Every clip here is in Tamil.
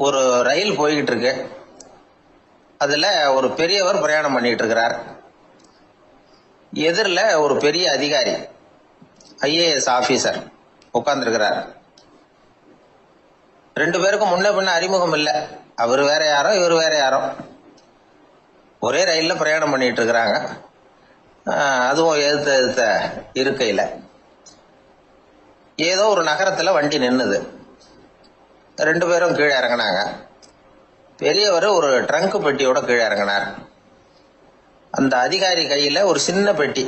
ஒரு ரயில் போய்கிட்டு இருக்கு. அதுல ஒரு பெரியவர் பிரயாணம் பண்ணிட்டு இருக்கிறார். எதிரில் ஒரு பெரிய அதிகாரி, ஐஏஎஸ் ஆபீசர் உட்கார்ந்துருக்கிறார். ரெண்டு பேருக்கும் முன்ன பின்ன அறிமுகம் இல்லை. அவர் வேற யாரோ, இவர் வேற யாரோ. ஒரே ரயில்ல பிரயாணம் பண்ணிட்டு இருக்கிறாங்க. அதுவும் எதிர்த்த இருக்கையில ஏதோ ஒரு நகரத்துல வண்டி நின்னுது. ரெண்டு பேரும் கீழே இறங்கினாங்க. பெரியவர் ஒரு ட்ரங்க் பெட்டியோட கீழே இறங்கினார். அந்த அதிகாரி கையில ஒரு சின்ன பெட்டி.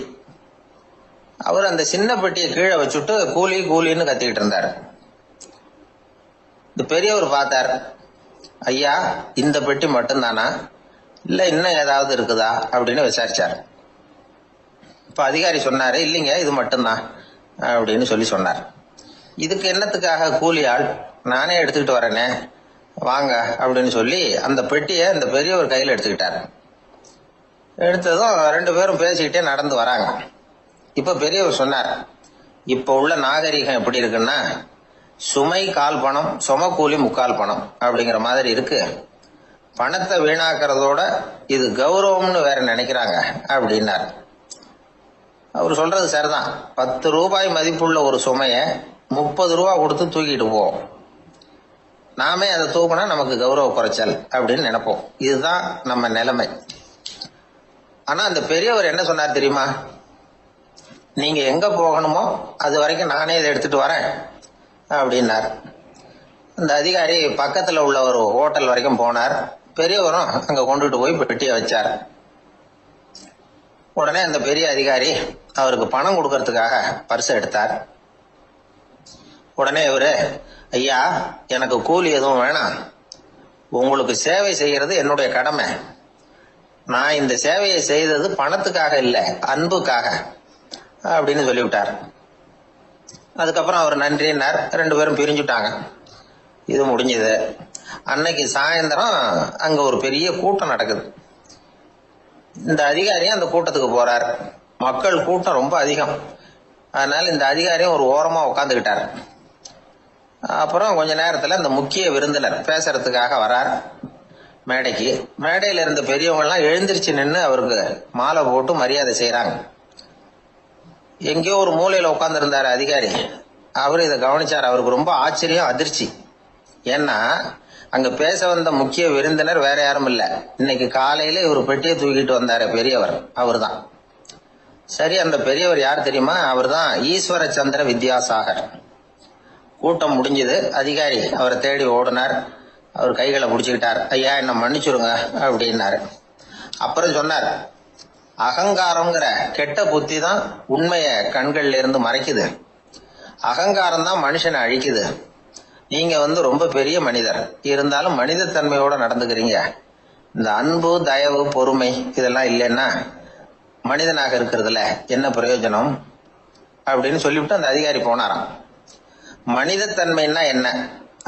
அவர் அந்த சின்ன பெட்டியை கீழே வச்சுட்டு கூலி கூலின்னு கத்திக்கிட்டு இருந்தார். இந்த பெரியவர் பார்த்தார். ஐயா, இந்த பெட்டி மட்டும்தானா, இல்ல இன்னும் ஏதாவது இருக்குதா அப்படின்னு விசாரிச்சார். இப்ப அதிகாரி சொன்னாரு, இல்லைங்க இது மட்டும்தான் அப்படின்னு சொன்னார். இதுக்கு என்னத்துக்காக கூலி ஆள், நானே எடுத்துக்கிட்டு வரேனே, வாங்க அப்படின்னு சொல்லி அந்த பெட்டியை இந்த பெரியவர் கையில் எடுத்துக்கிட்டார். எடுத்ததும் ரெண்டு பேரும் பேசிக்கிட்டே நடந்து வராங்க. இப்ப பெரியவர் சொன்னார், இப்ப உள்ள நாகரிகம் எப்படி இருக்குன்னா, சுமை கால் பணம், சும கூலி முக்கால் பணம் அப்படிங்கிற மாதிரி இருக்கு. பணத்தை வீணாக்கிறதோட இது கௌரவம்னு வேற நினைக்கிறாங்க அப்படின்னார். அவர் சொல்றது சரிதான். 10 ரூபாய் மதிப்புள்ள ஒரு சுமைய 30 ரூபா கொடுத்து தூக்கிட்டு போவோம். நாமே அதை தூக்கினா நமக்கு கௌரவ குறைச்சல் அப்படின்னு நினைப்போம். இதுதான் நம்ம நிலைமை. ஆனா அந்த பெரியவர் என்ன சொன்னார் தெரியுமா, நீங்க எங்க போகணுமோ அது வரைக்கும் நானே இதை எடுத்துட்டு வரேன் அப்படின்னார். அந்த அதிகாரி பக்கத்துல உள்ள ஒரு ஹோட்டல் வரைக்கும் போனார். பெரியவரும் அங்க கொண்டுட்டு போய் பெட்டியை வச்சார். உடனே அந்த பெரிய அதிகாரி அவருக்கு பணம் கொடுக்கறதுக்காக பர்ஸ் எடுத்தார். உடனே இவரு, ஐயா எனக்கு கூலி எதுவும் வேணாம், உங்களுக்கு சேவை செய்யறது என்னுடைய கடமை. நான் இந்த சேவையை செய்தது பணத்துக்காக இல்ல, அன்புக்காக அப்படின்னு சொல்லிவிட்டார். அதுக்கப்புறம் அவர் நன்றினார். ரெண்டு பேரும் பிரிஞ்சுட்டாங்க. இது முடிஞ்சது. அன்னைக்கு சாயந்தரம் அங்க ஒரு பெரிய கூட்டம் நடக்குது. இந்த அதிகாரியும் அந்த கூட்டத்துக்கு போறார். மக்கள் கூட்டம் ரொம்ப அதிகம். அதனால இந்த அதிகாரியும் ஒரு ஓரமா உட்காந்துக்கிட்டார். அப்புறம் கொஞ்ச நேரத்துல இந்த முக்கிய விருந்தினர் பேசுறதுக்காக வரார் மேடைக்கு. மேடையில இருந்த பெரியவங்க எல்லாம் எழுந்திருச்சு நின்று அவருக்கு மாலை போட்டு மரியாதை செய்யறாங்க. எங்கேயோ ஒரு மூலையில உட்கார்ந்து இருந்தாரு அதிகாரி. அவரு இதை கவனிச்சார். அவருக்கு ரொம்ப ஆச்சரியம், அதிர்ச்சி. ஏன்னா அங்க பேச வந்த முக்கிய விருந்தினர் வேற யாரும் இல்ல, இன்னைக்கு காலையில இவர் பெட்டியை தூக்கிட்டு வந்தாரு பெரியவர், அவர் தான். சரி, அந்த பெரியவர் யார் தெரியுமா, அவர் தான் ஈஸ்வர சந்திர வித்யாசாகர். கூட்டம் முடிஞ்சது. அதிகாரி அவரை தேடி ஓடினார். அவர் கைகளை பிடிச்சுக்கிட்டார். ஐயா என்ன மன்னிச்சுருங்க அப்படின்னாரு. அப்புறம் சொன்னார், அகங்காரம்ங்கிற கெட்ட புத்தி தான் உண்மைய கண்கள்ல இருந்து மறைக்குது. அகங்காரம் தான் மனுஷனை அழிக்குது. நீங்க ரொம்ப பெரிய மனிதர், இருந்தாலும் மனிதத்தன்மையோட நடந்துக்கிறீங்க. இந்த அன்பு, தயவு, பொறுமை இதெல்லாம் இல்லைன்னா மனிதனாக இருக்கிறதுல என்ன பிரயோஜனம் அப்படின்னு சொல்லிவிட்டு அந்த அதிகாரி போனாராம். மனிதத்தன்மைன்னா என்ன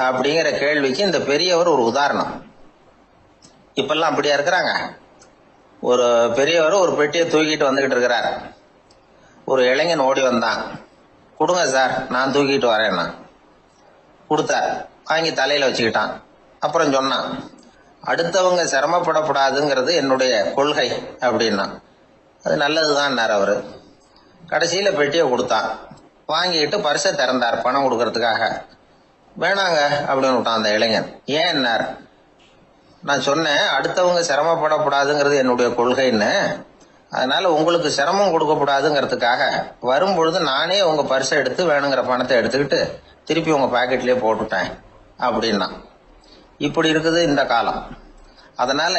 அப்படிங்கிற கேள்விக்கு இந்த பெரியவர் ஒரு உதாரணம். இப்பெல்லாம் அப்படியா இருக்கிறாங்க. ஒரு பெரியவர் ஒரு பெட்டியை தூக்கிட்டு வந்துகிட்டு இருக்கிறார். ஒரு இளைஞன் ஓடி வந்தான். கொடுங்க சார், நான் தூக்கிட்டு வரேன்னா. கொடுத்தார். வாங்கி தலையில வச்சுக்கிட்டான். அப்புறம் சொன்னான், அடுத்தவங்க சிரமப்படக்கூடாதுங்கிறது என்னுடைய கொள்கை அப்படின்னா. அது நல்லதுதான் அவரு. கடைசியில பெட்டியை கொடுத்தான். வாங்கிட்டு பர்ஸை திறந்தார் பணம் கொடுக்கறதுக்காக. வேணாங்க அப்படின்னு விட்டான் அந்த இளைஞன். ஏன்னார், நான் சொன்னேன் அடுத்தவங்க சிரமப்படக்கூடாதுங்கிறது என்னுடைய கொள்கைன்னு, அதனால உங்களுக்கு சிரமம் கொடுக்கக்கூடாதுங்கிறதுக்காக வரும்பொழுது நானே உங்க பர்ஸை எடுத்து வேணுங்கிற பணத்தை எடுத்துக்கிட்டு திருப்பி உங்க பாக்கெட்லயே போட்டுட்டேன் அப்படின்னா. இப்படி இருக்குது இந்த காலம். அதனால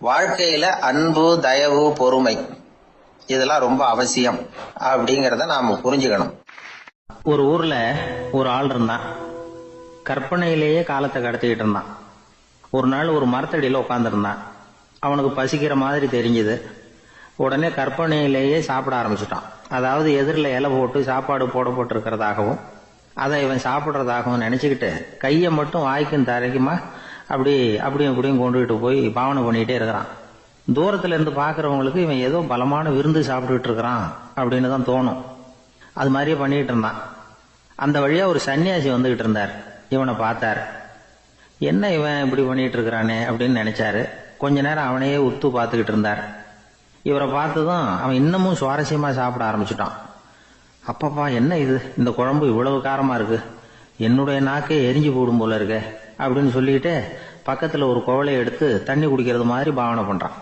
வாழ்க்கையில அன்பு, தயவு, பொறுமை இதெல்லாம் ரொம்ப அவசியம் அப்படிங்கறத நாம புரிஞ்சுக்கணும். ஒரு ஊர்ல ஒரு ஆள் இருந்தான். கற்பனையிலேயே காலத்தை கடத்திக்கிட்டு இருந்தான். ஒரு நாள் ஒரு மரத்தடியில உட்காந்துருந்தான். அவனுக்கு பசிக்கிற மாதிரி தெரிஞ்சது. உடனே கற்பனையிலேயே சாப்பிட ஆரம்பிச்சுட்டான். அதாவது எதிரில் இலை போட்டு சாப்பாடு போடப்பட்டிருக்கிறதாகவும் அதை இவன் சாப்பிட்றதாகவும் நினைச்சுக்கிட்டு கையை மட்டும் வாய்க்கும் தரைக்குமா அப்படியும் இப்படியும் கொண்டுகிட்டு போய் பாவனை பண்ணிக்கிட்டே இருக்கிறான். தூரத்துல இருந்து பாக்குறவங்களுக்கு இவன் ஏதோ பலமான விருந்து சாப்பிட்டுட்டு இருக்கிறான் அப்படின்னு தான் தோணும். அது மாதிரியே பண்ணிக்கிட்டு இருந்தான். அந்த வழியா ஒரு சன்னியாசி வந்துகிட்டு இருந்தார். இவனை பார்த்தார். என்ன இவன் இப்படி பண்ணிட்டு இருக்கிறானே அப்படின்னு நினைச்சாரு. கொஞ்ச நேரம் அவனையே உத்து பார்த்துக்கிட்டு இருந்தார். இவரை பார்த்ததும் அவன் இன்னமும் சுவாரஸ்யமா சாப்பிட ஆரம்பிச்சுட்டான். அப்பப்பா என்ன இது, இந்த குழம்பு இவ்வளவு காரமா இருக்கு, என்னுடைய நாக்கே எரிஞ்சு போடும் போல இருக்கு அப்படின்னு சொல்லிட்டு பக்கத்துல ஒரு குவளையை எடுத்து தண்ணி குடிக்கிறது மாதிரி பாவனை பண்றான்.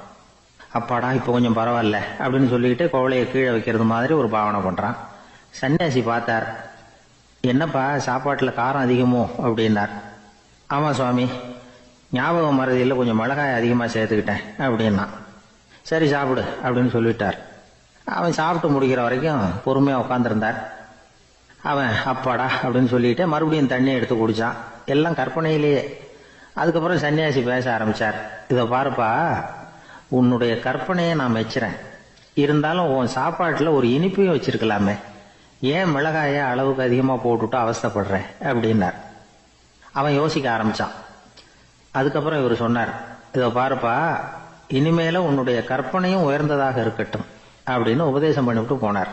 அப்பாடா இப்ப கொஞ்சம் பரவாயில்ல அப்படின்னு சொல்லிட்டு குவளையை கீழே வைக்கிறது மாதிரி ஒரு பாவனை பண்றான். சன்னியாசி பார்த்தார். என்னப்பா சாப்பாட்டுல காரம் அதிகமோ அப்படின்னார். ஆமா சுவாமி, ஞாபகம் மறதியில் கொஞ்சம் மிளகாய் அதிகமா சேர்த்துக்கிட்டேன் அப்படின்னா. சரி சாப்பிடு அப்படின்னு சொல்லிட்டார். அவன் சாப்பிட்டு முடிக்கிற வரைக்கும் பொறுமையா உட்காந்துருந்தார். அவன் அப்பாடா அப்படின்னு சொல்லிட்டு மறுபடியும் தண்ணி எடுத்து குடிச்சான். எல்லாம் கற்பனையிலேயே. அதுக்கப்புறம் சன்னியாசி பேச ஆரம்பிச்சார். இதை பாருப்பா, உன்னுடைய கற்பனையை நான் மெச்சுறேன். இருந்தாலும் உன் சாப்பாட்டுல ஒரு இனிப்பையும் வச்சிருக்கலாமே, ஏன் மிளகாய அளவுக்கு அதிகமா போட்டுட்டு அவஸ்தைப்படுறேன் அப்படின்னார். அவன் யோசிக்க ஆரம்பிச்சான். அதுக்கப்புறம் இவர் சொன்னார், இதை பாருப்பா, இனிமேல உன்னுடைய கற்பனையும் உயர்ந்ததாக இருக்கட்டும் அப்படின்னு உபதேசம் பண்ணிவிட்டு போனார்.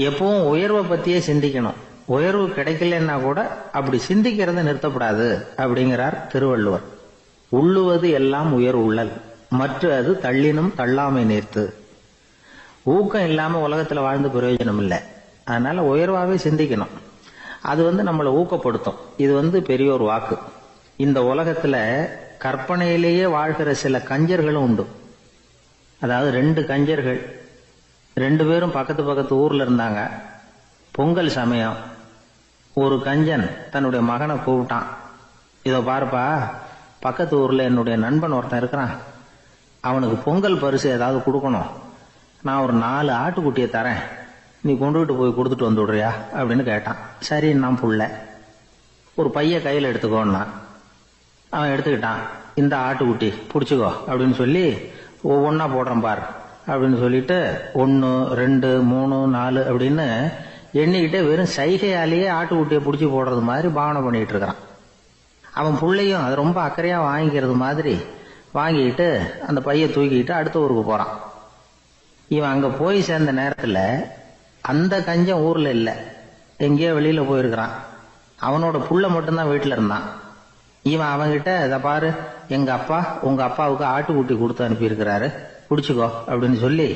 எப்பவும் உயர்வை பத்தியே சிந்திக்கணும். உயர்வு கிடைக்கலன்னா கூட அப்படி சிந்திக்கிறத நிறுத்தப்படாது அப்படிங்கிறார் திருவள்ளுவர். உள்ளுவது எல்லாம் உயர் உள்ளல், மற்ற அது தள்ளினும் தள்ளாமை நேர்த்து. ஊக்கம் இல்லாம உலகத்துல வாழ்ந்து பிரயோஜனம் இல்லை. அதனால உயர்வாவே சிந்திக்கணும். அது நம்மளை ஊக்கப்படுத்தும். இது பெரியோர் வாக்கு. இந்த உலகத்துல கற்பனையிலேயே வாழ்கிற சில கஞ்சர்களும் உண்டு. அதாவது 2 கஞ்சர்கள், 2 பேரும் பக்கத்து பக்கத்து ஊர்ல இருந்தாங்க. பொங்கல் சமயம் ஒரு கஞ்சன் தன்னுடைய மகனை கூப்பிட்டான். இதோ பாருப்பா, பக்கத்து ஊர்ல என்னுடைய நண்பன் ஒருத்தன் இருக்கிறான், அவனுக்கு பொங்கல் பரிசு ஏதாவது கொடுக்கணும். நான் ஒரு 4 ஆட்டுக்குட்டியை தரேன், நீ கொண்டுகிட்டு போய் கொடுத்துட்டு வந்து விடுறியா அப்படின்னு கேட்டான். சரி நான் புள்ள, ஒரு பைய கையில் எடுத்துக்கோன்னா. அவன் எடுத்துக்கிட்டான். இந்த ஆட்டுக்குட்டி பிடிச்சிக்கோ அப்படின்னு சொல்லி ஒவ்வொன்னா போடுறேன் பார் அப்படின்னு சொல்லிட்டு 1 2 3 4 அப்படின்னு எண்ணிக்கிட்டே வெறும் சைகையாலேயே ஆட்டுக்குட்டியை பிடிச்சி போடுறது மாதிரி பாவனை பண்ணிட்டு இருக்கிறான். அவன் பிள்ளையும் அது ரொம்ப அக்கறையா வாங்கிக்கிறது மாதிரி வாங்கிக்கிட்டு அந்த பைய தூக்கிட்டு அடுத்த ஊருக்கு போறான். இவன் அங்க போய் சேர்ந்த நேரத்துல அந்த கஞ்சன் ஊர்ல இல்ல, எங்கேயோ வெளியில போயிருக்கிறான். அவனோட புள்ள மட்டும்தான் வீட்டுல இருந்தான். இவன் அவன்கிட்ட, இதை பாரு, எங்க அப்பா உங்க அப்பாவுக்கு ஆட்டுக்குட்டி கொடுத்து அனுப்பியிருக்கிறாரு, பிடிச்சிக்கோ அப்படின்னு சொல்லி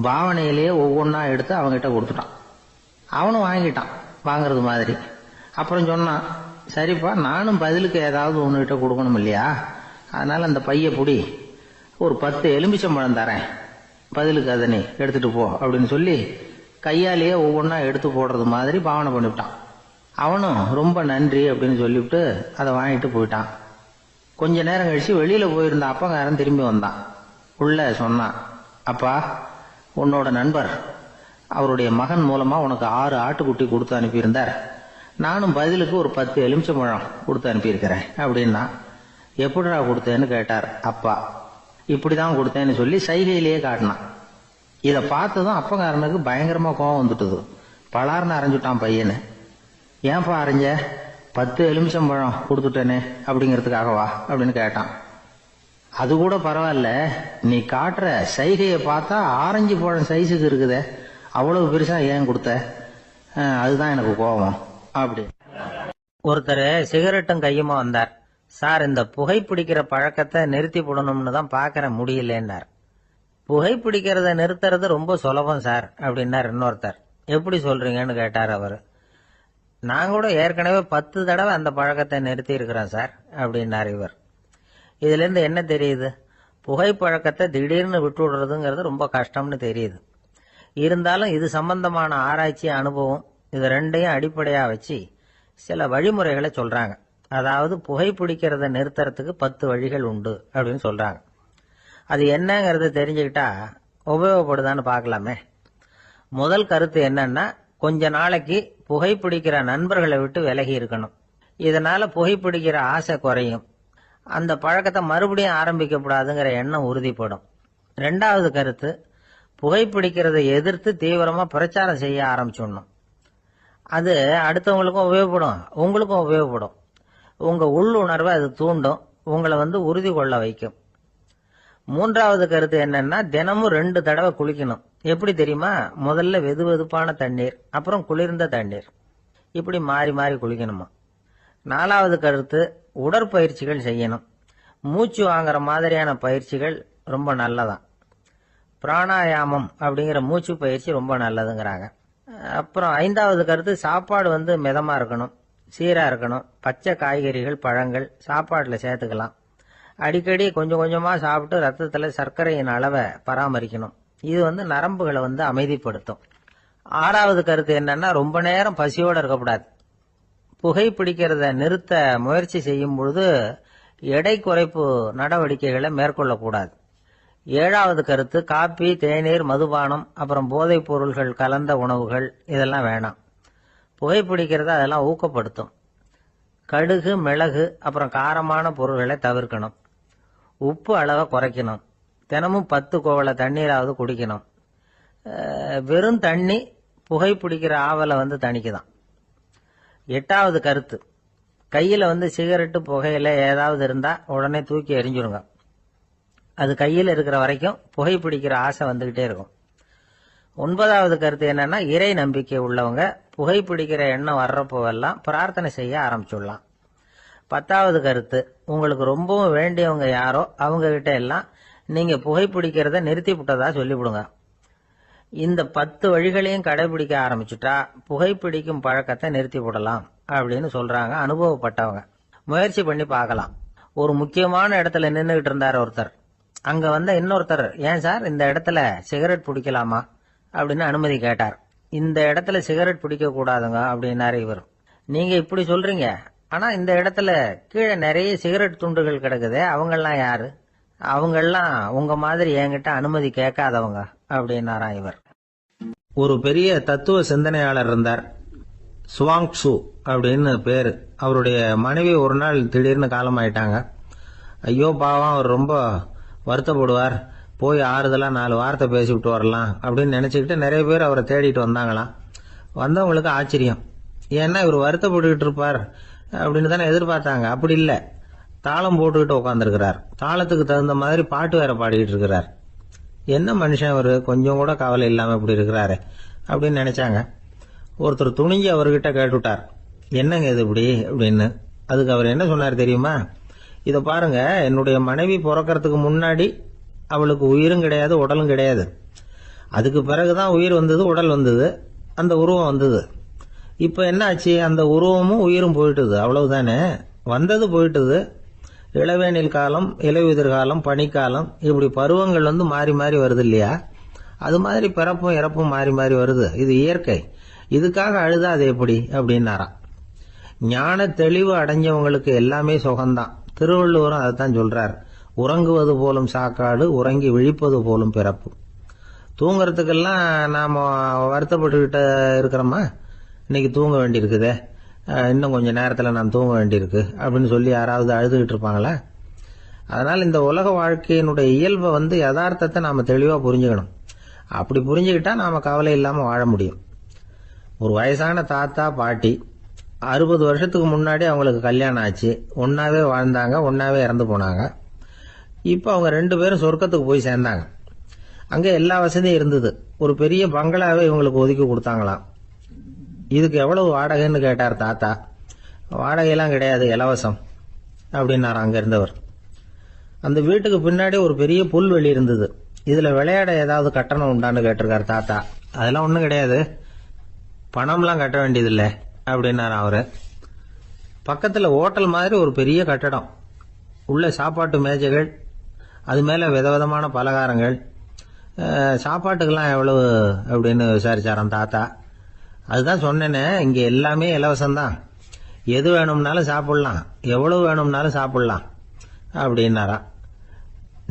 பாவனையிலேயே ஒவ்வொன்னா எடுத்து அவன்கிட்ட கொடுத்துட்டான். அவனும் வாங்கிட்டான் வாங்குறது மாதிரி. அப்புறம் சொன்னான், சரிப்பா நானும் பதிலுக்கு ஏதாவது ஒன்னுகிட்ட கொடுக்கணும் இல்லையா, அதனால அந்த பைய புடி, ஒரு 10 எலுமிச்சம்பழம் தரேன், பதிலுக்கு அதை நீ எடுத்துட்டு போ அப்படின்னு சொல்லி கையாலேயே ஒவ்வொன்னா எடுத்து போடுறது மாதிரி பாவனை பண்ணிவிட்டான். அவனும் ரொம்ப நன்றி அப்படின்னு சொல்லிவிட்டு அதை வாங்கிட்டு போயிட்டான். கொஞ்ச நேரம் கழிச்சு வெளியில போயிருந்த அப்பங்காரன் திரும்பி வந்தான். உள்ள சொன்னான், அப்பா உன்னோட நண்பர் அவருடைய மகன் மூலமா உனக்கு 6 ஆட்டுக்குட்டி கொடுத்து அனுப்பியிருந்தார், நானும் பதிலுக்கு ஒரு 10 எலுமிச்சம்பழம் கொடுத்து அனுப்பியிருக்கிறேன் அப்படின்னா. எப்படிடா கொடுத்தேன்னு கேட்டார் அப்பா. இப்படிதான் கொடுத்தேன்னு சொல்லி சைகையிலேயே காட்டினான். இதை பார்த்ததும் அப்பங்காரனுக்கு பயங்கரமா கோவம் வந்துட்டுது. பலார்னு அரைஞ்சுட்டான் பையனு. ஏன்பா அரைஞ்ச, 10 எலுமிச்சம்பழம் கொடுத்துட்டேனே அப்படிங்கிறதுக்காகவா அப்படின்னு கேட்டான். அது கூட பரவாயில்ல, நீ காட்டுற சைகையை பார்த்தா ஆரஞ்சு பழம் சைஸுக்கு இருக்குதே, அவ்வளவு பெருசா ஏன் கொடுத்த, அதுதான் எனக்கு கோபம் அப்படி. ஒருத்தர் சிகரெட்டும் கையுமா வந்தார். சார், இந்த புகைப்பிடிக்கிற பழக்கத்தை நிறுத்தி போடணும்னு தான் பாக்கிற முடியலன்னார். புகைப்பிடிக்கிறத நிறுத்துறது ரொம்ப சுலபம் சார் அப்படின்னார் இன்னொருத்தர். எப்படி சொல்றீங்கன்னு கேட்டார் அவரு. நான் கூட ஏற்கனவே 10 தடவை அந்த பழக்கத்தை நிறுத்தி இருக்கிறேன் சார் அப்படின்னார் இவர். இதுல இருந்து என்ன தெரியுது, புகைப்பழக்கத்தை திடீர்னு விட்டு விடுறதுங்கிறது ரொம்ப கஷ்டம்னு தெரியுது. இருந்தாலும் இது சம்பந்தமான ஆராய்ச்சி, அனுபவம், இது 2ஐயும் அடிப்படையா வச்சு சில வழிமுறைகளை சொல்றாங்க. அதாவது புகைப்பிடிக்கிறத நிறுத்துறதுக்கு 10 வழிகள் உண்டு அப்படின்னு சொல்றாங்க. அது என்னங்கிறத தெரிஞ்சுக்கிட்டா உபயோகப்படுதான்னு பார்க்கலாமே. முதல் கருத்து என்னன்னா, கொஞ்ச நாளைக்கு புகைப்பிடிக்கிற நண்பர்களை விட்டு விலகி இருக்கணும். இதனால புகைப்பிடிக்கிற ஆசை குறையும். அந்த பழக்கத்தை மறுபடியும் ஆரம்பிக்கப்படாதுங்கிற எண்ணம் உறுதிப்படும். 2வது கருத்து, புகைப்பிடிக்கிறதை எதிர்த்து தீவிரமா பிரச்சாரம் செய்ய ஆரம்பிச்சிடணும். அது அடுத்தவங்களுக்கும் உபயோகப்படும், உங்களுக்கும் உபயோகப்படும். உங்க உள்ளுணர்வை அது தூண்டும், உங்களை உறுதி கொள்ள வைக்கும். 3வது கருத்து என்னன்னா, தினமும் 2 தடவை குளிக்கணும். எப்படி தெரியுமா, முதல்ல வெது வெதுப்பான தண்ணீர், அப்புறம் குளிர்ந்த தண்ணீர், இப்படி மாறி மாறி குளிக்கணுமா. 4வது கருத்து, உடற்பயிற்சிகள் செய்யணும். மூச்சு வாங்குற மாதிரியான பயிற்சிகள் ரொம்ப நல்லதான். பிராணாயாமம் அப்படிங்கிற மூச்சு பயிற்சி ரொம்ப நல்லதுங்கிறாங்க. அப்புறம் 5வது கருத்து, சாப்பாடு மிதமா இருக்கணும், சீரா இருக்கணும். பச்சை காய்கறிகள், பழங்கள் சாப்பாடுல சேர்த்துக்கலாம். அடிக்கடி கொஞ்சம் கொஞ்சமா சாப்பிட்டு ரத்தத்துல சர்க்கரையின் அளவை பராமரிக்கணும். இது நரம்புகளை அமைதிப்படுத்தும். 6வது கருத்து என்னன்னா, ரொம்ப நேரம் பசியோட இருக்கக்கூடாது. புகைப்பிடிக்கிறத நிறுத்த முயற்சி செய்யும் பொழுது எடை குறைப்பு நடவடிக்கைகளை மேற்கொள்ளக்கூடாது. 7வது கருத்து, காப்பி, தேநீர், மதுபானம், அப்புறம் போதைப் பொருள்கள் கலந்த உணவுகள் இதெல்லாம் வேணாம். புகைப்பிடிக்கிறத அதெல்லாம் ஊக்கப்படுத்தும். கடுகு, மிளகு, அப்புறம் காரமான பொருள்களை தவிர்க்கணும். உப்பு அளவை குறைக்கணும். தினமும் 10 குவளை தண்ணீராவது குடிக்கணும். வெறும் தண்ணி புகைப்பிடிக்கிற ஆவலை தணிக்குதான். 8வது கருத்து, கையில சிகரெட்டு, புகையில ஏதாவது இருந்தா உடனே தூக்கி எறிஞ்சிருங்க. அது கையில் இருக்கிற வரைக்கும் புகைப்பிடிக்கிற ஆசை வந்துகிட்டே இருக்கும். 9வது கருத்து என்னன்னா, இறை நம்பிக்கை உள்ளவங்க புகைப்பிடிக்கிற எண்ணம் வர்றப்போவெல்லாம் பிரார்த்தனை செய்ய ஆரம்பிச்சுடலாம். 10வது கருத்து, உங்களுக்கு ரொம்பவும் வேண்டியவங்க யாரோ அவங்க கிட்ட எல்லாம் நீங்க புகைப்பிடிக்கிறத நிறுத்தி விட்டதா சொல்லிவிடுங்க. இந்த 10 வழிகளையும் கடைபிடிக்க ஆரம்பிச்சுட்டா புகைப்பிடிக்கும் பழக்கத்தை நிறுத்தி விடலாம் அப்படின்னு சொல்றாங்க அனுபவப்பட்டவங்க. முயற்சி பண்ணி பார்க்கலாம். ஒரு முக்கியமான இடத்துல நின்றுகிட்டு இருந்தார் ஒருத்தர். அங்க இன்னொருத்தர், ஏன் சார் இந்த இடத்துல சிகரெட் பிடிக்கலாமா அப்படின்னு அனுமதி கேட்டார். இந்த இடத்துல சிகரெட் பிடிக்க கூடாதுங்க அப்படின்னாரு இவர். நீங்க இப்படி சொல்றீங்க, ஆனா இந்த இடத்துல கீழே நிறைய சிகரெட் துண்டுகள் கிடக்குதே, அவங்கெல்லாம் யாரு? அவங்கெல்லாம் உங்க மாதிரி என்கிட்ட அனுமதி கேட்காதவங்க அப்படின்னாராம் இவர். ஒரு பெரிய தத்துவ சிந்தனையாளர் இருந்தார், சுவாங்சு அப்படின்னு பேரு. அவருடைய மனைவி ஒரு நாள் திடீர்னு காலமாயிட்டாங்க. ஐயோ பாவம், அவர் ரொம்ப வருத்தப்படுவார், போய் ஆறுதலா 4 வார்த்தை பேசிவிட்டு வரலாம் அப்படின்னு நினைச்சுக்கிட்டு நிறைய பேர் அவரை தேடிட்டு வந்தாங்களாம். வந்தவங்களுக்கு ஆச்சரியம், ஏன்னா இவர் வருத்தப்பட்டுக்கிட்டு இருப்பார் அப்படின்னு தானே எதிர்பார்த்தாங்க. அப்படி இல்லை, தாளம் போட்டுக்கிட்டு உட்காந்துருக்கிறார். தாளத்துக்கு தகுந்த மாதிரி பாட்டு வேற பாடிக்கிட்டு இருக்கிறார். என்ன மனுஷன் அவரு, கொஞ்சம் கூட கவலை இல்லாம இப்படி இருக்கிறாரு அப்படின்னு நினைச்சாங்க. ஒருத்தர் துணிஞ்சு அவர்கிட்ட கேட்டுவிட்டார், என்னங்க இது இப்படி அப்படின்னு. அதுக்கு அவர் என்ன சொன்னார் தெரியுமா? இதை பாருங்க, என்னுடைய மனைவி பிறக்கிறதுக்கு முன்னாடி அவளுக்கு உயிரும் கிடையாது, உடலும் கிடையாது. அதுக்கு பிறகுதான் உயிர் வந்தது, உடல் வந்தது, அந்த உருவம் வந்தது. இப்ப என்ன ஆச்சு? அந்த உருவமும் உயிரும் போயிட்டுது, அவ்வளவுதானே. வந்தது போயிட்டுது. இளவேனில் காலம், இலையுதிர் காலம், பனிக்காலம், இப்படி பருவங்கள் மாறி மாறி வருது இல்லையா? அது மாதிரி பிறப்பும் இறப்பும் மாறி மாறி வருது. இது இயற்கை. இதுக்காக அழுதா அது எப்படி அப்படின்னாராம். ஞான தெளிவு அடைஞ்சவங்களுக்கு எல்லாமே சுகம்தான். திருவள்ளுவரும் அதைத்தான் சொல்றார், உறங்குவது போலும் சாக்காடு, உறங்கி விழிப்பது போலும் பிறப்பு. தூங்கறதுக்கெல்லாம் நாம வருத்தப்பட்டுக்கிட்ட இருக்கிறோமா? இன்னைக்கு தூங்க வேண்டியிருக்குதே, இன்னும் கொஞ்சம் நேரத்துல நான் தூங்க வேண்டியிருக்கு அப்படின்னு சொல்லி யாராவது அழுதுகிட்டு இருப்பாங்களா? அதனால இந்த உலக வாழ்க்கையினுடைய இயல்பை யதார்த்தத்தை நாம தெளிவா புரிஞ்சுக்கணும். அப்படி புரிஞ்சுக்கிட்டா நாம கவலை இல்லாம வாழ முடியும். ஒரு வயசான தாத்தா பாட்டி 60 வருஷத்துக்கு முன்னாடி அவங்களுக்கு கல்யாணம் ஆச்சு. ஒன்னாவே வாழ்ந்தாங்க, ஒன்னாவே இறந்து போனாங்க. இப்ப அவங்க 2 பேரும் சொர்க்கத்துக்கு போய் சேர்ந்தாங்க. அங்க எல்லா வசதியும் இருந்தது. ஒரு பெரிய பங்களாவே இவங்களுக்கு ஒதுக்கி கொடுத்தாங்களாம். இதுக்கு எவ்வளவு வாடகைன்னு கேட்டார் தாத்தா. வாடகையெல்லாம் கிடையாது, இலவசம் அப்படின்னாரு அங்க இருந்தவர். அந்த வீட்டுக்கு பின்னாடி ஒரு பெரிய புல்வெளி இருந்தது. இதுல விளையாட ஏதாவது கட்டணம் உண்டான்னு கேட்டிருக்காரு தாத்தா. அதெல்லாம் ஒண்ணும் கிடையாது, பணம்லாம் கட்ட வேண்டியதில்லை அப்படின்னாரு அவரு. பக்கத்துல ஹோட்டல் மாதிரி ஒரு பெரிய கட்டடம், உள்ள சாப்பாட்டு மேஜைகள், அது மேல விதவிதமான பலகாரங்கள். சாப்பாட்டுக்கெல்லாம் எவ்வளவு அப்படின்னு விசாரிச்சாராம் தாத்தா. அதுதான் சொன்னேனே, இங்க எல்லாமே இலவசம்தான், எது வேணும்னாலும் சாப்பிடலாம், எவ்வளவு வேணும்னாலும் சாப்பிடலாம் அப்படின்னாராம்.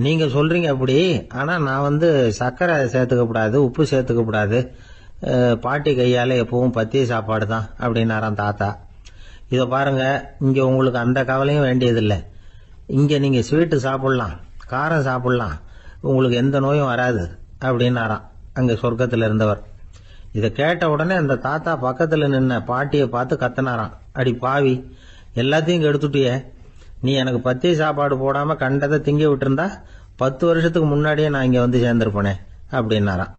நீங்க சொல்றீங்க அப்படி, ஆனா நான் சர்க்கரை சேர்த்துக்க கூடாது, உப்பு சேர்த்துக்க கூடாது, பாட்டி கையால எப்பவும் பத்திய சாப்பாடு தான் அப்படின்னாராம் தாத்தா. இதை பாருங்க, இங்க உங்களுக்கு அந்த கவலையும் வேண்டியதில்லை. இங்க நீங்க ஸ்வீட்டு சாப்பிடலாம், காரம் சாப்பிடலாம், உங்களுக்கு எந்த நோயும் வராது அப்படின்னாராம் அங்க சொர்க்கத்துல இருந்தவர். இதை கேட்ட உடனே அந்த தாத்தா பக்கத்துல நின்ன பாட்டியை பார்த்து கத்தினாராம், அடி பாவி, எல்லாத்தையும் கெடுத்துட்டிய, நீ எனக்கு பத்திய சாப்பாடு போடாம கண்டதை திங்க விட்டுருந்தா 10 வருஷத்துக்கு முன்னாடியே நான் இங்க சேர்ந்திருப்பேனே அப்படின்னாராம்.